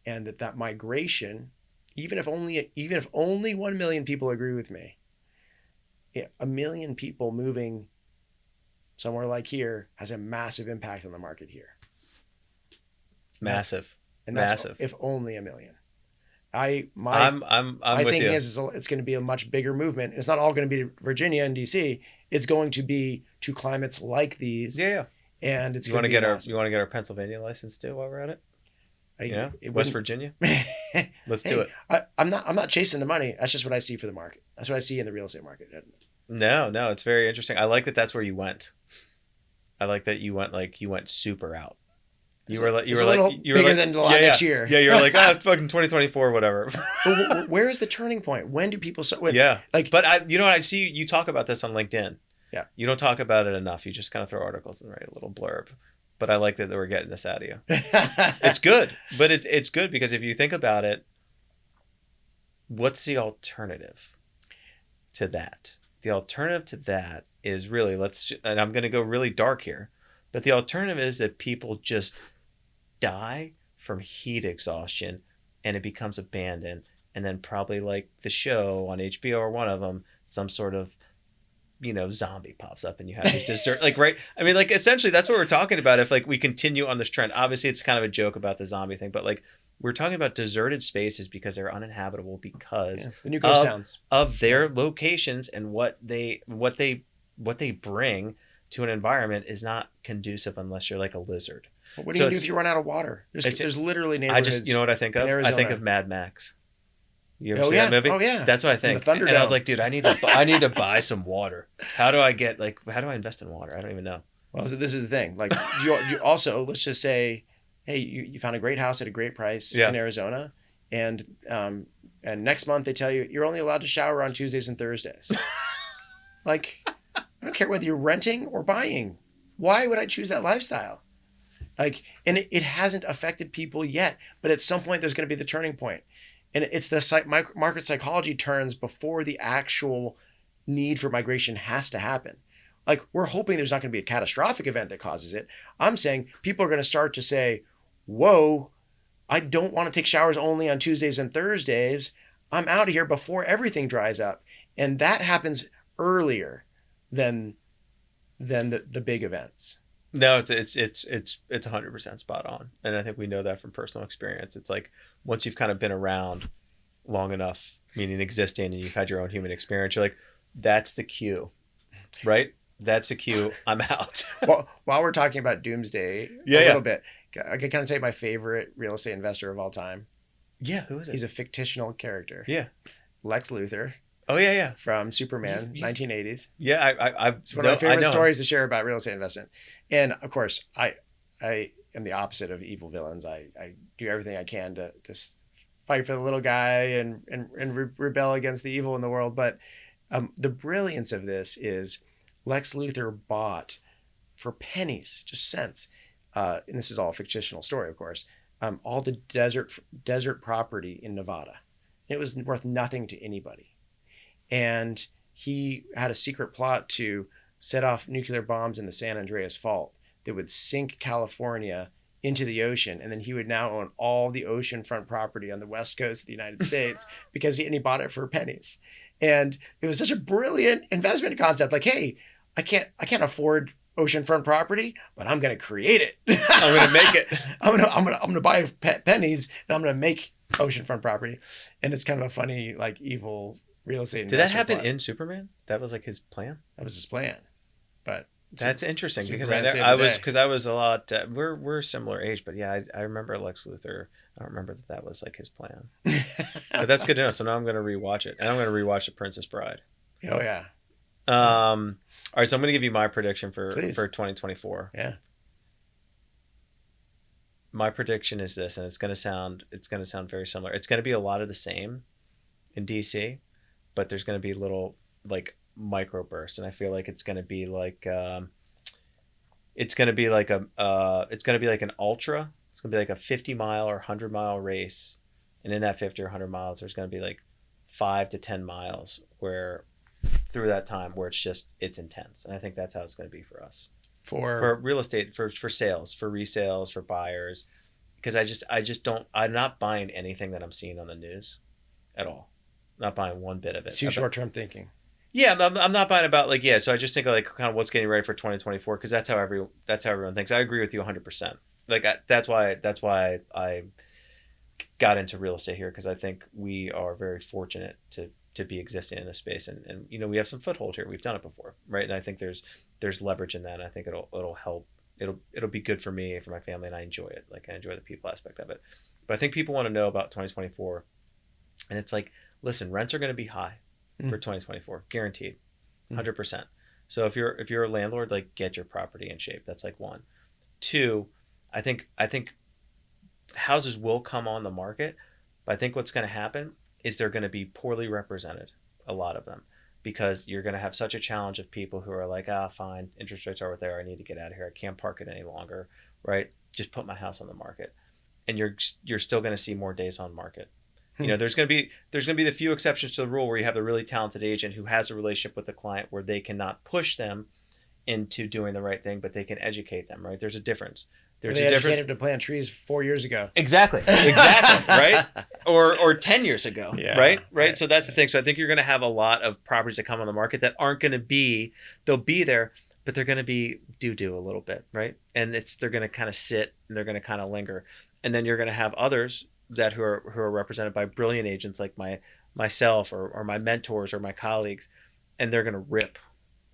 and that migration, even if only 1 million people agree with me, 1 million people moving somewhere like here has a massive impact on the market here. Massive. And that's massive. If only 1 million. I'm my with thinking you. is it's going to be a much bigger movement. It's not all going to be Virginia and DC. It's going to be to climates like these. Yeah. And it's you want to get our Pennsylvania license too while we're at it? West Virginia. Let's do it. I'm not chasing the money. That's just what I see for the market. That's what I see in the real estate market. No, it's very interesting. I like that. That's where you went. I like that you went super out. You were bigger than next year. Yeah, you're like, fucking 2024, whatever. Where is the turning point? When do people start? But I see you talk about this on LinkedIn. Yeah. You don't talk about it enough. You just kind of throw articles and write a little blurb. But I like that we're getting this out of you. It's good. But it's good because if you think about it, what's the alternative to that? The alternative to that is really, and I'm going to go really dark here, but the alternative is that people just die from heat exhaustion and it becomes abandoned. And then probably like the show on HBO or one of them, some sort of, zombie pops up and you have these desert, right? I mean, essentially that's what we're talking about. If we continue on this trend, obviously it's kind of a joke about the zombie thing, but we're talking about deserted spaces because they're uninhabitable because the new ghost towns of their locations and what they bring to an environment is not conducive unless you're like a lizard. Well, what do you do if you run out of water? There's literally neighborhoods. You know what I think of? I think of Mad Max. You ever see that movie? Oh yeah. That's what I think. And I was like, dude, I need to buy some water. How do I invest in water? I don't even know. Well, so this is the thing. You also, let's just say, hey, you found a great house at a great price in Arizona, and next month they tell you you're only allowed to shower on Tuesdays and Thursdays. I don't care whether you're renting or buying. Why would I choose that lifestyle? And it hasn't affected people yet, but at some point there's going to be the turning point. And it's the market psychology turns before the actual need for migration has to happen. We're hoping there's not going to be a catastrophic event that causes it. I'm saying people are going to start to say, whoa, I don't want to take showers only on Tuesdays and Thursdays. I'm out of here before everything dries up. And that happens earlier than the big events. No, it's 100% spot on. And I think we know that from personal experience. It's once you've kind of been around long enough, meaning existing, and you've had your own human experience, you're like, that's the cue right? That's a cue. I'm out. Well, while we're talking about doomsday Yeah, a yeah. little bit, I can kind of say my favorite real estate investor of all time. Yeah, who is it? He's a fictional character. Yeah. Lex Luthor Oh yeah, yeah. from Superman, You've- 1980s. Yeah, It's one of my favorite I know him. stories to share about real estate investment. And of course, I am the opposite of evil villains. I do everything I can to fight for the little guy and rebel against the evil in the world. But the brilliance of this is Lex Luthor bought for pennies, just cents. And this is all a fictional story, of course. All the desert property in Nevada. It was worth nothing to anybody. And he had a secret plot to set off nuclear bombs in the San Andreas Fault that would sink California into the ocean. And then he would now own all the oceanfront property on the west coast of the United States because he bought it for pennies. And it was such a brilliant investment concept. Like, hey, I can't afford oceanfront property, but I'm going to create it. I'm going to make it. I'm going to buy pennies and I'm going to make oceanfront property. And it's kind of a funny, like, evil real estate. Did that happen in Superman? That was like his plan. That was his plan. But that's interesting because I was a lot. We're similar age, but yeah, I remember Lex Luthor. I don't remember that was like his plan. But that's good to know. So now I'm going to rewatch it, and I'm going to rewatch The Princess Bride. Oh yeah. All right, so I'm going to give you my prediction for Please. 2024. Yeah. My prediction is this, and it's going to sound very similar. It's going to be a lot of the same in DC, but there's going to be little like microbursts, and I feel like it's going to be like an ultra. It's going to be like a 50-mile or 100-mile race, and in that 50 or 100 miles, there's going to be like 5 to 10 miles where through that time where it's intense, and I think that's how it's going to be for us. For real estate, for sales, for resales, for buyers, because I'm not buying anything that I'm seeing on the news at all. Not buying one bit of it. It's too short-term thinking. Yeah, I'm not buying about like, yeah. So I just think of like kind of what's getting ready for 2024 because that's how everyone thinks. I agree with you 100%. Like that's why I got into real estate here because I think we are very fortunate to be existing in this space and you know we have some foothold here. We've done it before, right? And I think there's leverage in that. And I think it'll help. It'll be good for me, for my family, and I enjoy it. Like I enjoy the people aspect of it. But I think people want to know about 2024, and it's like, listen, rents are going to be high for 2024, guaranteed, 100%. So if you're a landlord, like get your property in shape. That's like one. Two, I think houses will come on the market, but I think what's going to happen is they're going to be poorly represented, a lot of them, because you're going to have such a challenge of people who are like, fine, interest rates are what they are. I need to get out of here. I can't park it any longer, right? Just put my house on the market, and you're still going to see more days on market. You know, there's going to be the few exceptions to the rule where you have the really talented agent who has a relationship with the client where they cannot push them into doing the right thing, but they can educate them, right? There's a difference. There's they educated him to plant trees 4 years ago. Exactly, right? Or 10 years ago, Yeah, right? So that's the thing. So I think you're going to have a lot of properties that come on the market that aren't going to be, they'll be there, but they're going to be doo-doo a little bit, right? And they're going to kind of sit and they're going to kind of linger. And then you're going to have others that who are represented by brilliant agents like myself or my mentors or my colleagues, and they're going to rip,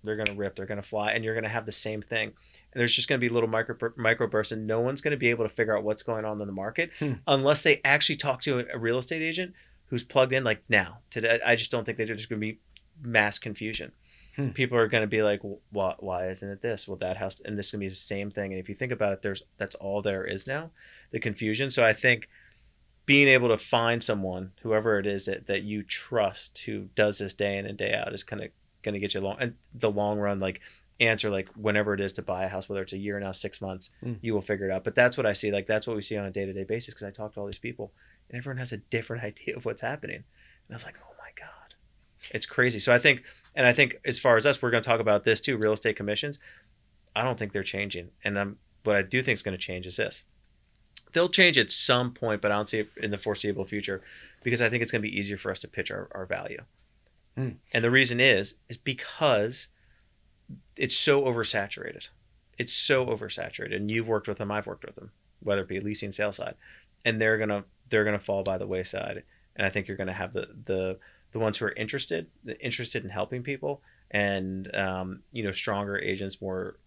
they're going to fly, and you're going to have the same thing. And there's just going to be little microbursts, and no one's going to be able to figure out what's going on in the market unless they actually talk to a real estate agent who's plugged in like now. Today, I just don't think that there's going to be mass confusion. People are going to be like, well, why isn't it this? Well, that house, and this is going to be the same thing. And if you think about it, that's all there is now, the confusion. So I think being able to find someone, whoever it is that you trust, who does this day in and day out, is kind of going to get you the long run, like answer, like whenever it is to buy a house, whether it's a year now, 6 months, you will figure it out. But that's what I see. Like that's what we see on a day-to-day basis. Cause I talk to all these people and everyone has a different idea of what's happening. And I was like, oh my God, it's crazy. So I think as far as us, we're going to talk about this too, real estate commissions. I don't think they're changing. And what I do think is going to change is this. They'll change at some point, but I don't see it in the foreseeable future because I think it's going to be easier for us to pitch our value. And the reason is because it's so oversaturated. It's so oversaturated. And you've worked with them, I've worked with them, whether it be leasing, sales side, and they're gonna fall by the wayside. And I think you're gonna have the the ones who are interested in helping people, and stronger agents, more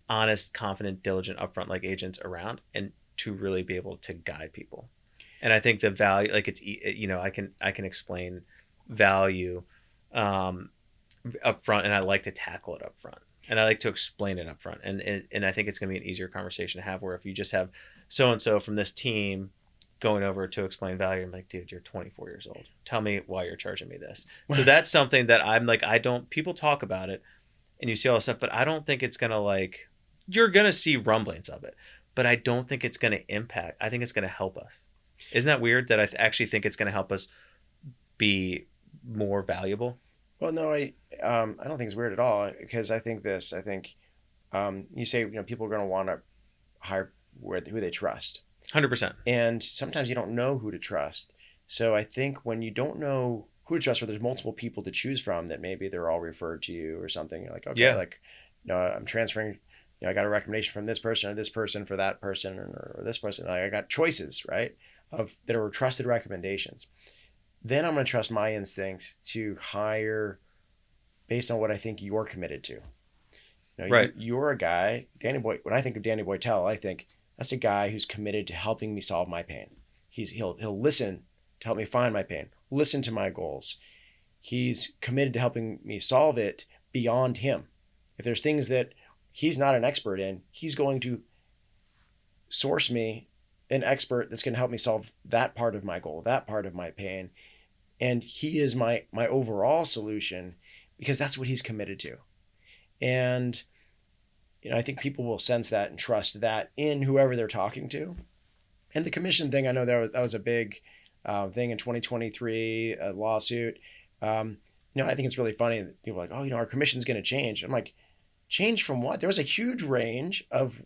honest, confident, diligent, upfront like agents around, and to really be able to guide people. And I think the value, like I can explain value up front, and I like to tackle it up front, and I like to explain it up front, and I think it's going to be an easier conversation to have, where if you just have so and so from this team going over to explain value, I'm like, dude, you're 24 years old, tell me why you're charging me this. So that's something that I'm like, people talk about it and you see all this stuff, but I don't think it's going to, like, you're going to see rumblings of it, but I don't think it's going to impact. I think it's going to help us. Isn't that weird that I actually think it's going to help us be more valuable? Well, no, I don't think it's weird at all, because I think you say, people are going to want to hire who they trust. 100%. And sometimes you don't know who to trust. So I think when you don't know who to trust, or there's multiple people to choose from that maybe they're all referred to you or something, you're like, okay, Yeah. like, I'm transferring, I got a recommendation from this person or this person for that person or this person. I got choices, right, that are trusted recommendations. Then I'm going to trust my instinct to hire based on what I think you're committed to. Right. You're a guy, when I think of Danny Boitel, I think that's a guy who's committed to helping me solve my pain. He'll listen to help me find my pain, listen to my goals. He's committed to helping me solve it beyond him. If there's things that he's not an expert in, he's going to source me an expert that's going to help me solve that part of my goal, that part of my pain. And he is my overall solution, because that's what he's committed to. And I think people will sense that and trust that in whoever they're talking to. And the commission thing, I know that was a big thing in 2023, a lawsuit. I think it's really funny that people are like, our commission's going to change. I'm like, change from what? There was a huge range of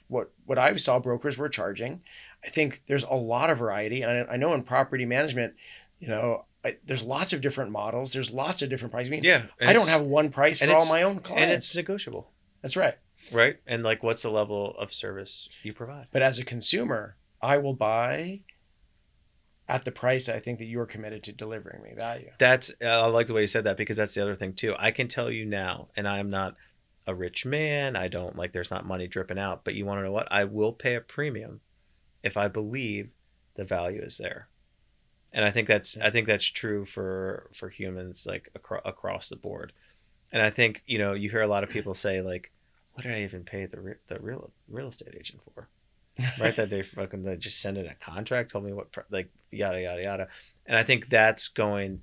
what I saw brokers were charging. I think there's a lot of variety. And I know in property management, there's lots of different models. There's lots of different prices. I don't have one price for all my own clients. And it's negotiable. That's right. Right. And like, what's the level of service you provide? But as a consumer, I will buy at the price I think that you're committed to delivering me value. I like the way you said that, because that's the other thing too. I can tell you now, and I'm not a rich man, I don't there's not money dripping out, but you want to know what? I will pay a premium if I believe the value is there. And I think that's true for humans, like across the board. And I think, you hear a lot of people say, like, what did I even pay the real estate agent for? Right? That they just send in a contract, told me what, like, yada yada yada. And I think that's going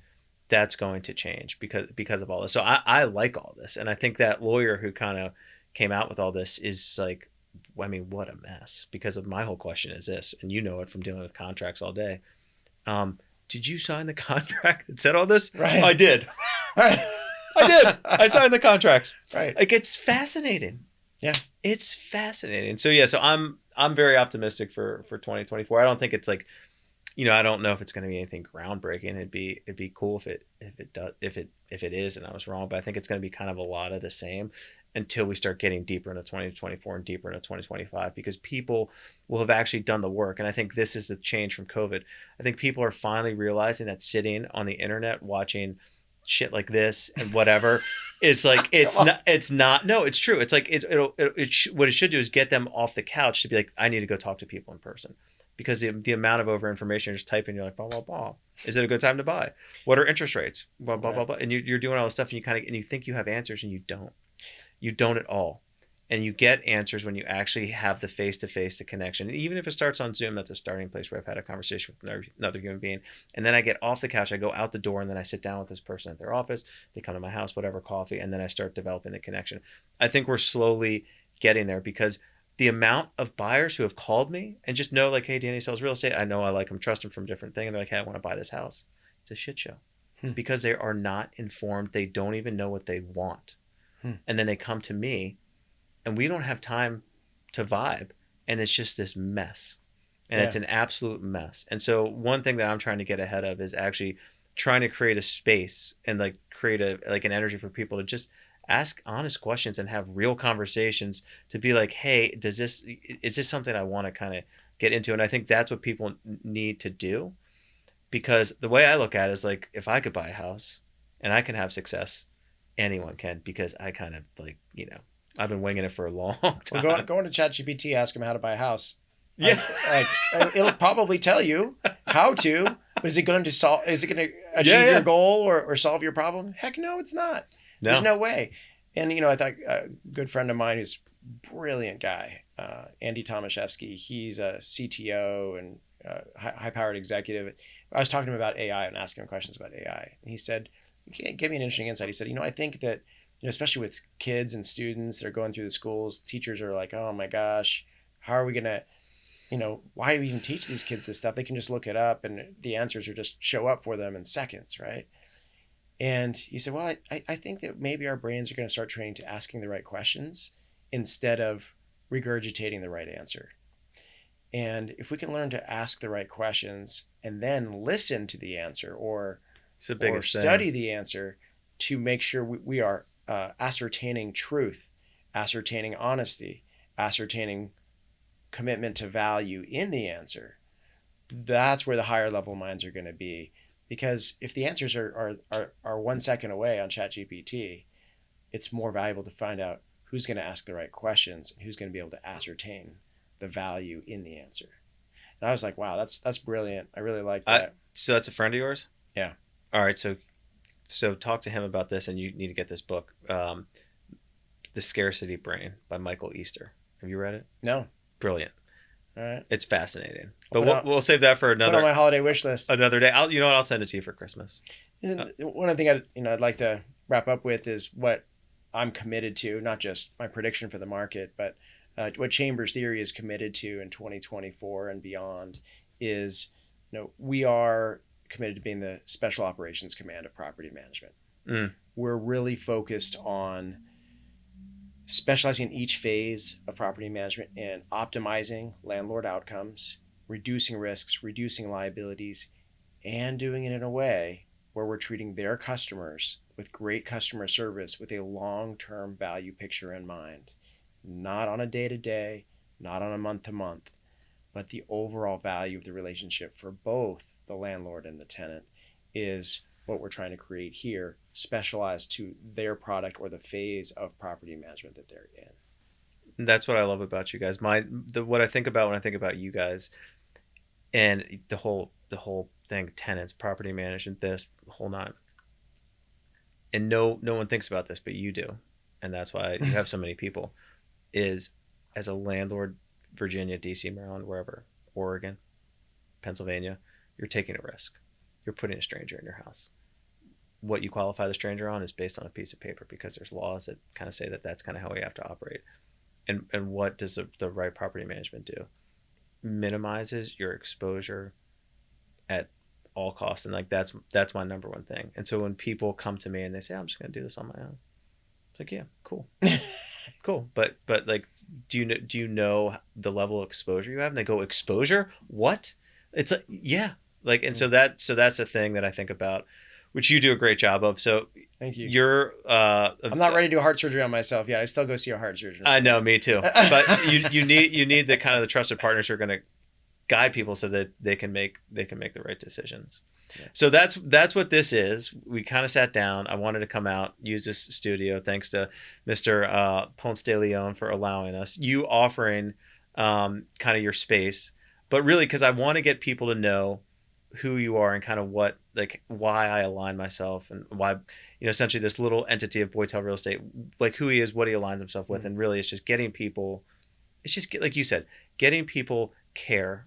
to change because of all this. So I like all this, and I think that lawyer who kind of came out with all this is like, what a mess. Because of my whole question is this, and it from dealing with contracts all day. Did you sign the contract that said all this? Right. I did. Right. I did. I signed the contract. Right. Like, it's fascinating. Yeah. It's fascinating. So so I'm very optimistic for 2024. I don't think it's like, I don't know if it's going to be anything groundbreaking. It'd be cool if it is, and I was wrong, but I think it's going to be kind of a lot of the same until we start getting deeper into 2024 and deeper into 2025, because people will have actually done the work. And I think this is the change from COVID. I think people are finally realizing that sitting on the internet watching shit like this and whatever is like, it's true. It's like what it should do is get them off the couch to be like, I need to go talk to people in person. Because the amount of over information, you're just typing, you're like, blah, blah, blah. Is it a good time to buy? What are interest rates? Blah, blah, blah, blah. And you're doing all this stuff, and you think you have answers, and you don't. You don't at all. And you get answers when you actually have the face-to-face, the connection. And even if it starts on Zoom, that's a starting place where I've had a conversation with another human being. And then I get off the couch, I go out the door, and then I sit down with this person at their office. They come to my house, whatever, coffee, and then I start developing the connection. I think we're slowly getting there, because the amount of buyers who have called me and just know, like, hey, Danny sells real estate. I know, I like him, trust him from different things. And they're like, hey, I want to buy this house. It's a shit show because they are not informed. They don't even know what they want. And then they come to me, and we don't have time to vibe. And it's just this mess. And it's an absolute mess. And so one thing that I'm trying to get ahead of is actually trying to create a space and like create an energy for people to just ask honest questions and have real conversations, to be like, hey, is this something I want to kind of get into? And I think that's what people need to do. because the way I look at it is like, if I could buy a house and I can have success, anyone can, because I kind of like, I've been winging it for a long time. Well, go into ChatGPT, ask him how to buy a house. Yeah. It'll probably tell you how to, but is it going to solve? Is it going to achieve Yeah. your goal or solve your problem? Heck no, it's not. There's no way. And I thought a good friend of mine who's a brilliant guy, Andy Tomaszewski. He's a CTO and high-powered executive. I was talking to him about AI and asking him questions about AI, and he said, "You give me an interesting insight." He said, "I think that especially with kids and students, they're going through the schools. Teachers are like, oh my gosh, how are we gonna?" why do we even teach these kids this stuff? They can just look it up and the answers are just show up for them in seconds, right? And he said, well, I think that maybe our brains are going to start training to asking the right questions instead of regurgitating the right answer. And if we can learn to ask the right questions and then listen to the answer or study the answer to make sure we are ascertaining truth, ascertaining honesty, ascertaining commitment to value in the answer, that's where the higher level minds are going to be. Because if the answers are 1 second away on ChatGPT, it's more valuable to find out who's going to ask the right questions and who's going to be able to ascertain the value in the answer. And I was like, wow, that's brilliant. I really like that. So that's a friend of yours? Yeah. All right. So talk to him about this, and you need to get this book, The Scarcity Brain by Michael Easter. Have you read it? No. Brilliant. All right. It's fascinating. But we'll save that for put on my holiday wish list. Another day. I'll send it to you for Christmas. One of the things I'd like to wrap up with is what I'm committed to, not just my prediction for the market, but what Chambers Theory is committed to in 2024 and beyond is, we are committed to being the Special Operations Command of property management. We're really focused on specializing in each phase of property management and optimizing landlord outcomes, reducing risks, reducing liabilities, and doing it in a way where we're treating their customers with great customer service with a long-term value picture in mind. Not on a day-to-day, not on a month-to-month, but the overall value of the relationship for both the landlord and the tenant is what we're trying to create here, specialized to their product or the phase of property management that they're in. That's what I love about you guys. What I think about when I think about you guys, and the whole thing, tenants, property management, this whole nine. And no one thinks about this, but you do, and that's why you have so many people. Is as a landlord, Virginia, DC, Maryland, wherever, Oregon, Pennsylvania, you're taking a risk. You're putting a stranger in your house. What you qualify the stranger on is based on a piece of paper, because there's laws that kind of say that that's kind of how we have to operate. And what does the right property management do? Minimizes your exposure at all costs, and like that's my number one thing. And so when people come to me and they say, I'm just going to do this on my own, it's like, yeah, cool. Cool. But like, do you know the level of exposure you have? And they go, exposure? What? It's like, yeah. Like, and so that's the thing that I think about, which you do a great job of. So thank you. You're I'm not ready to do heart surgery on myself yet. I still go see a heart surgeon. I know, me too. But you need the kind of the trusted partners who are going to guide people so that they can make the right decisions. Yeah. So that's what this is. We kind of sat down. I wanted to come out, use this studio. Thanks to Mr. Ponce de Leon for allowing us. You offering kind of your space, but really because I want to get people to know who you are and kind of what, like, why I align myself and why, essentially this little entity of Boitel Real Estate, like who he is, what he aligns himself with. And really it's just getting people, like you said, getting people care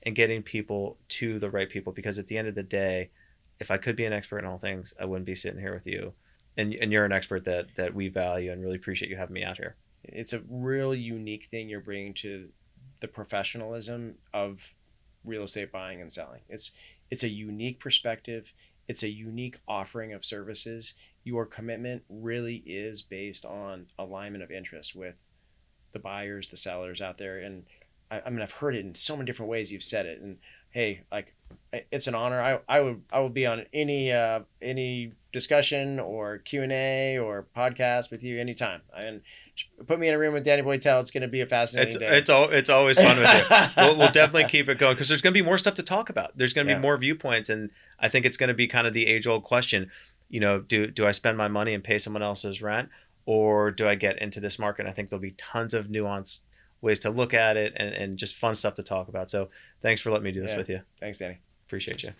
and getting people to the right people. Because at the end of the day, if I could be an expert in all things, I wouldn't be sitting here with you. And you're an expert that we value and really appreciate you having me out here. It's a real unique thing you're bringing to the professionalism of real estate buying and selling. It's a unique perspective. It's a unique offering of services. Your commitment really is based on alignment of interest with the buyers, the sellers out there. And I mean, I've heard it in so many different ways. You've said it, and hey, like, it's an honor. I will be on any discussion or Q&A or podcast with you anytime. And Put me in a room with Danny Boitel. It's going to be a fascinating day. It's always fun with you. We'll definitely keep it going because there's going to be more stuff to talk about. There's going to be more viewpoints, and I think it's going to be kind of the age-old question. Do I spend my money and pay someone else's rent, or do I get into this market? I think there'll be tons of nuanced ways to look at it and just fun stuff to talk about. So thanks for letting me do this with you. Thanks, Danny. Appreciate you.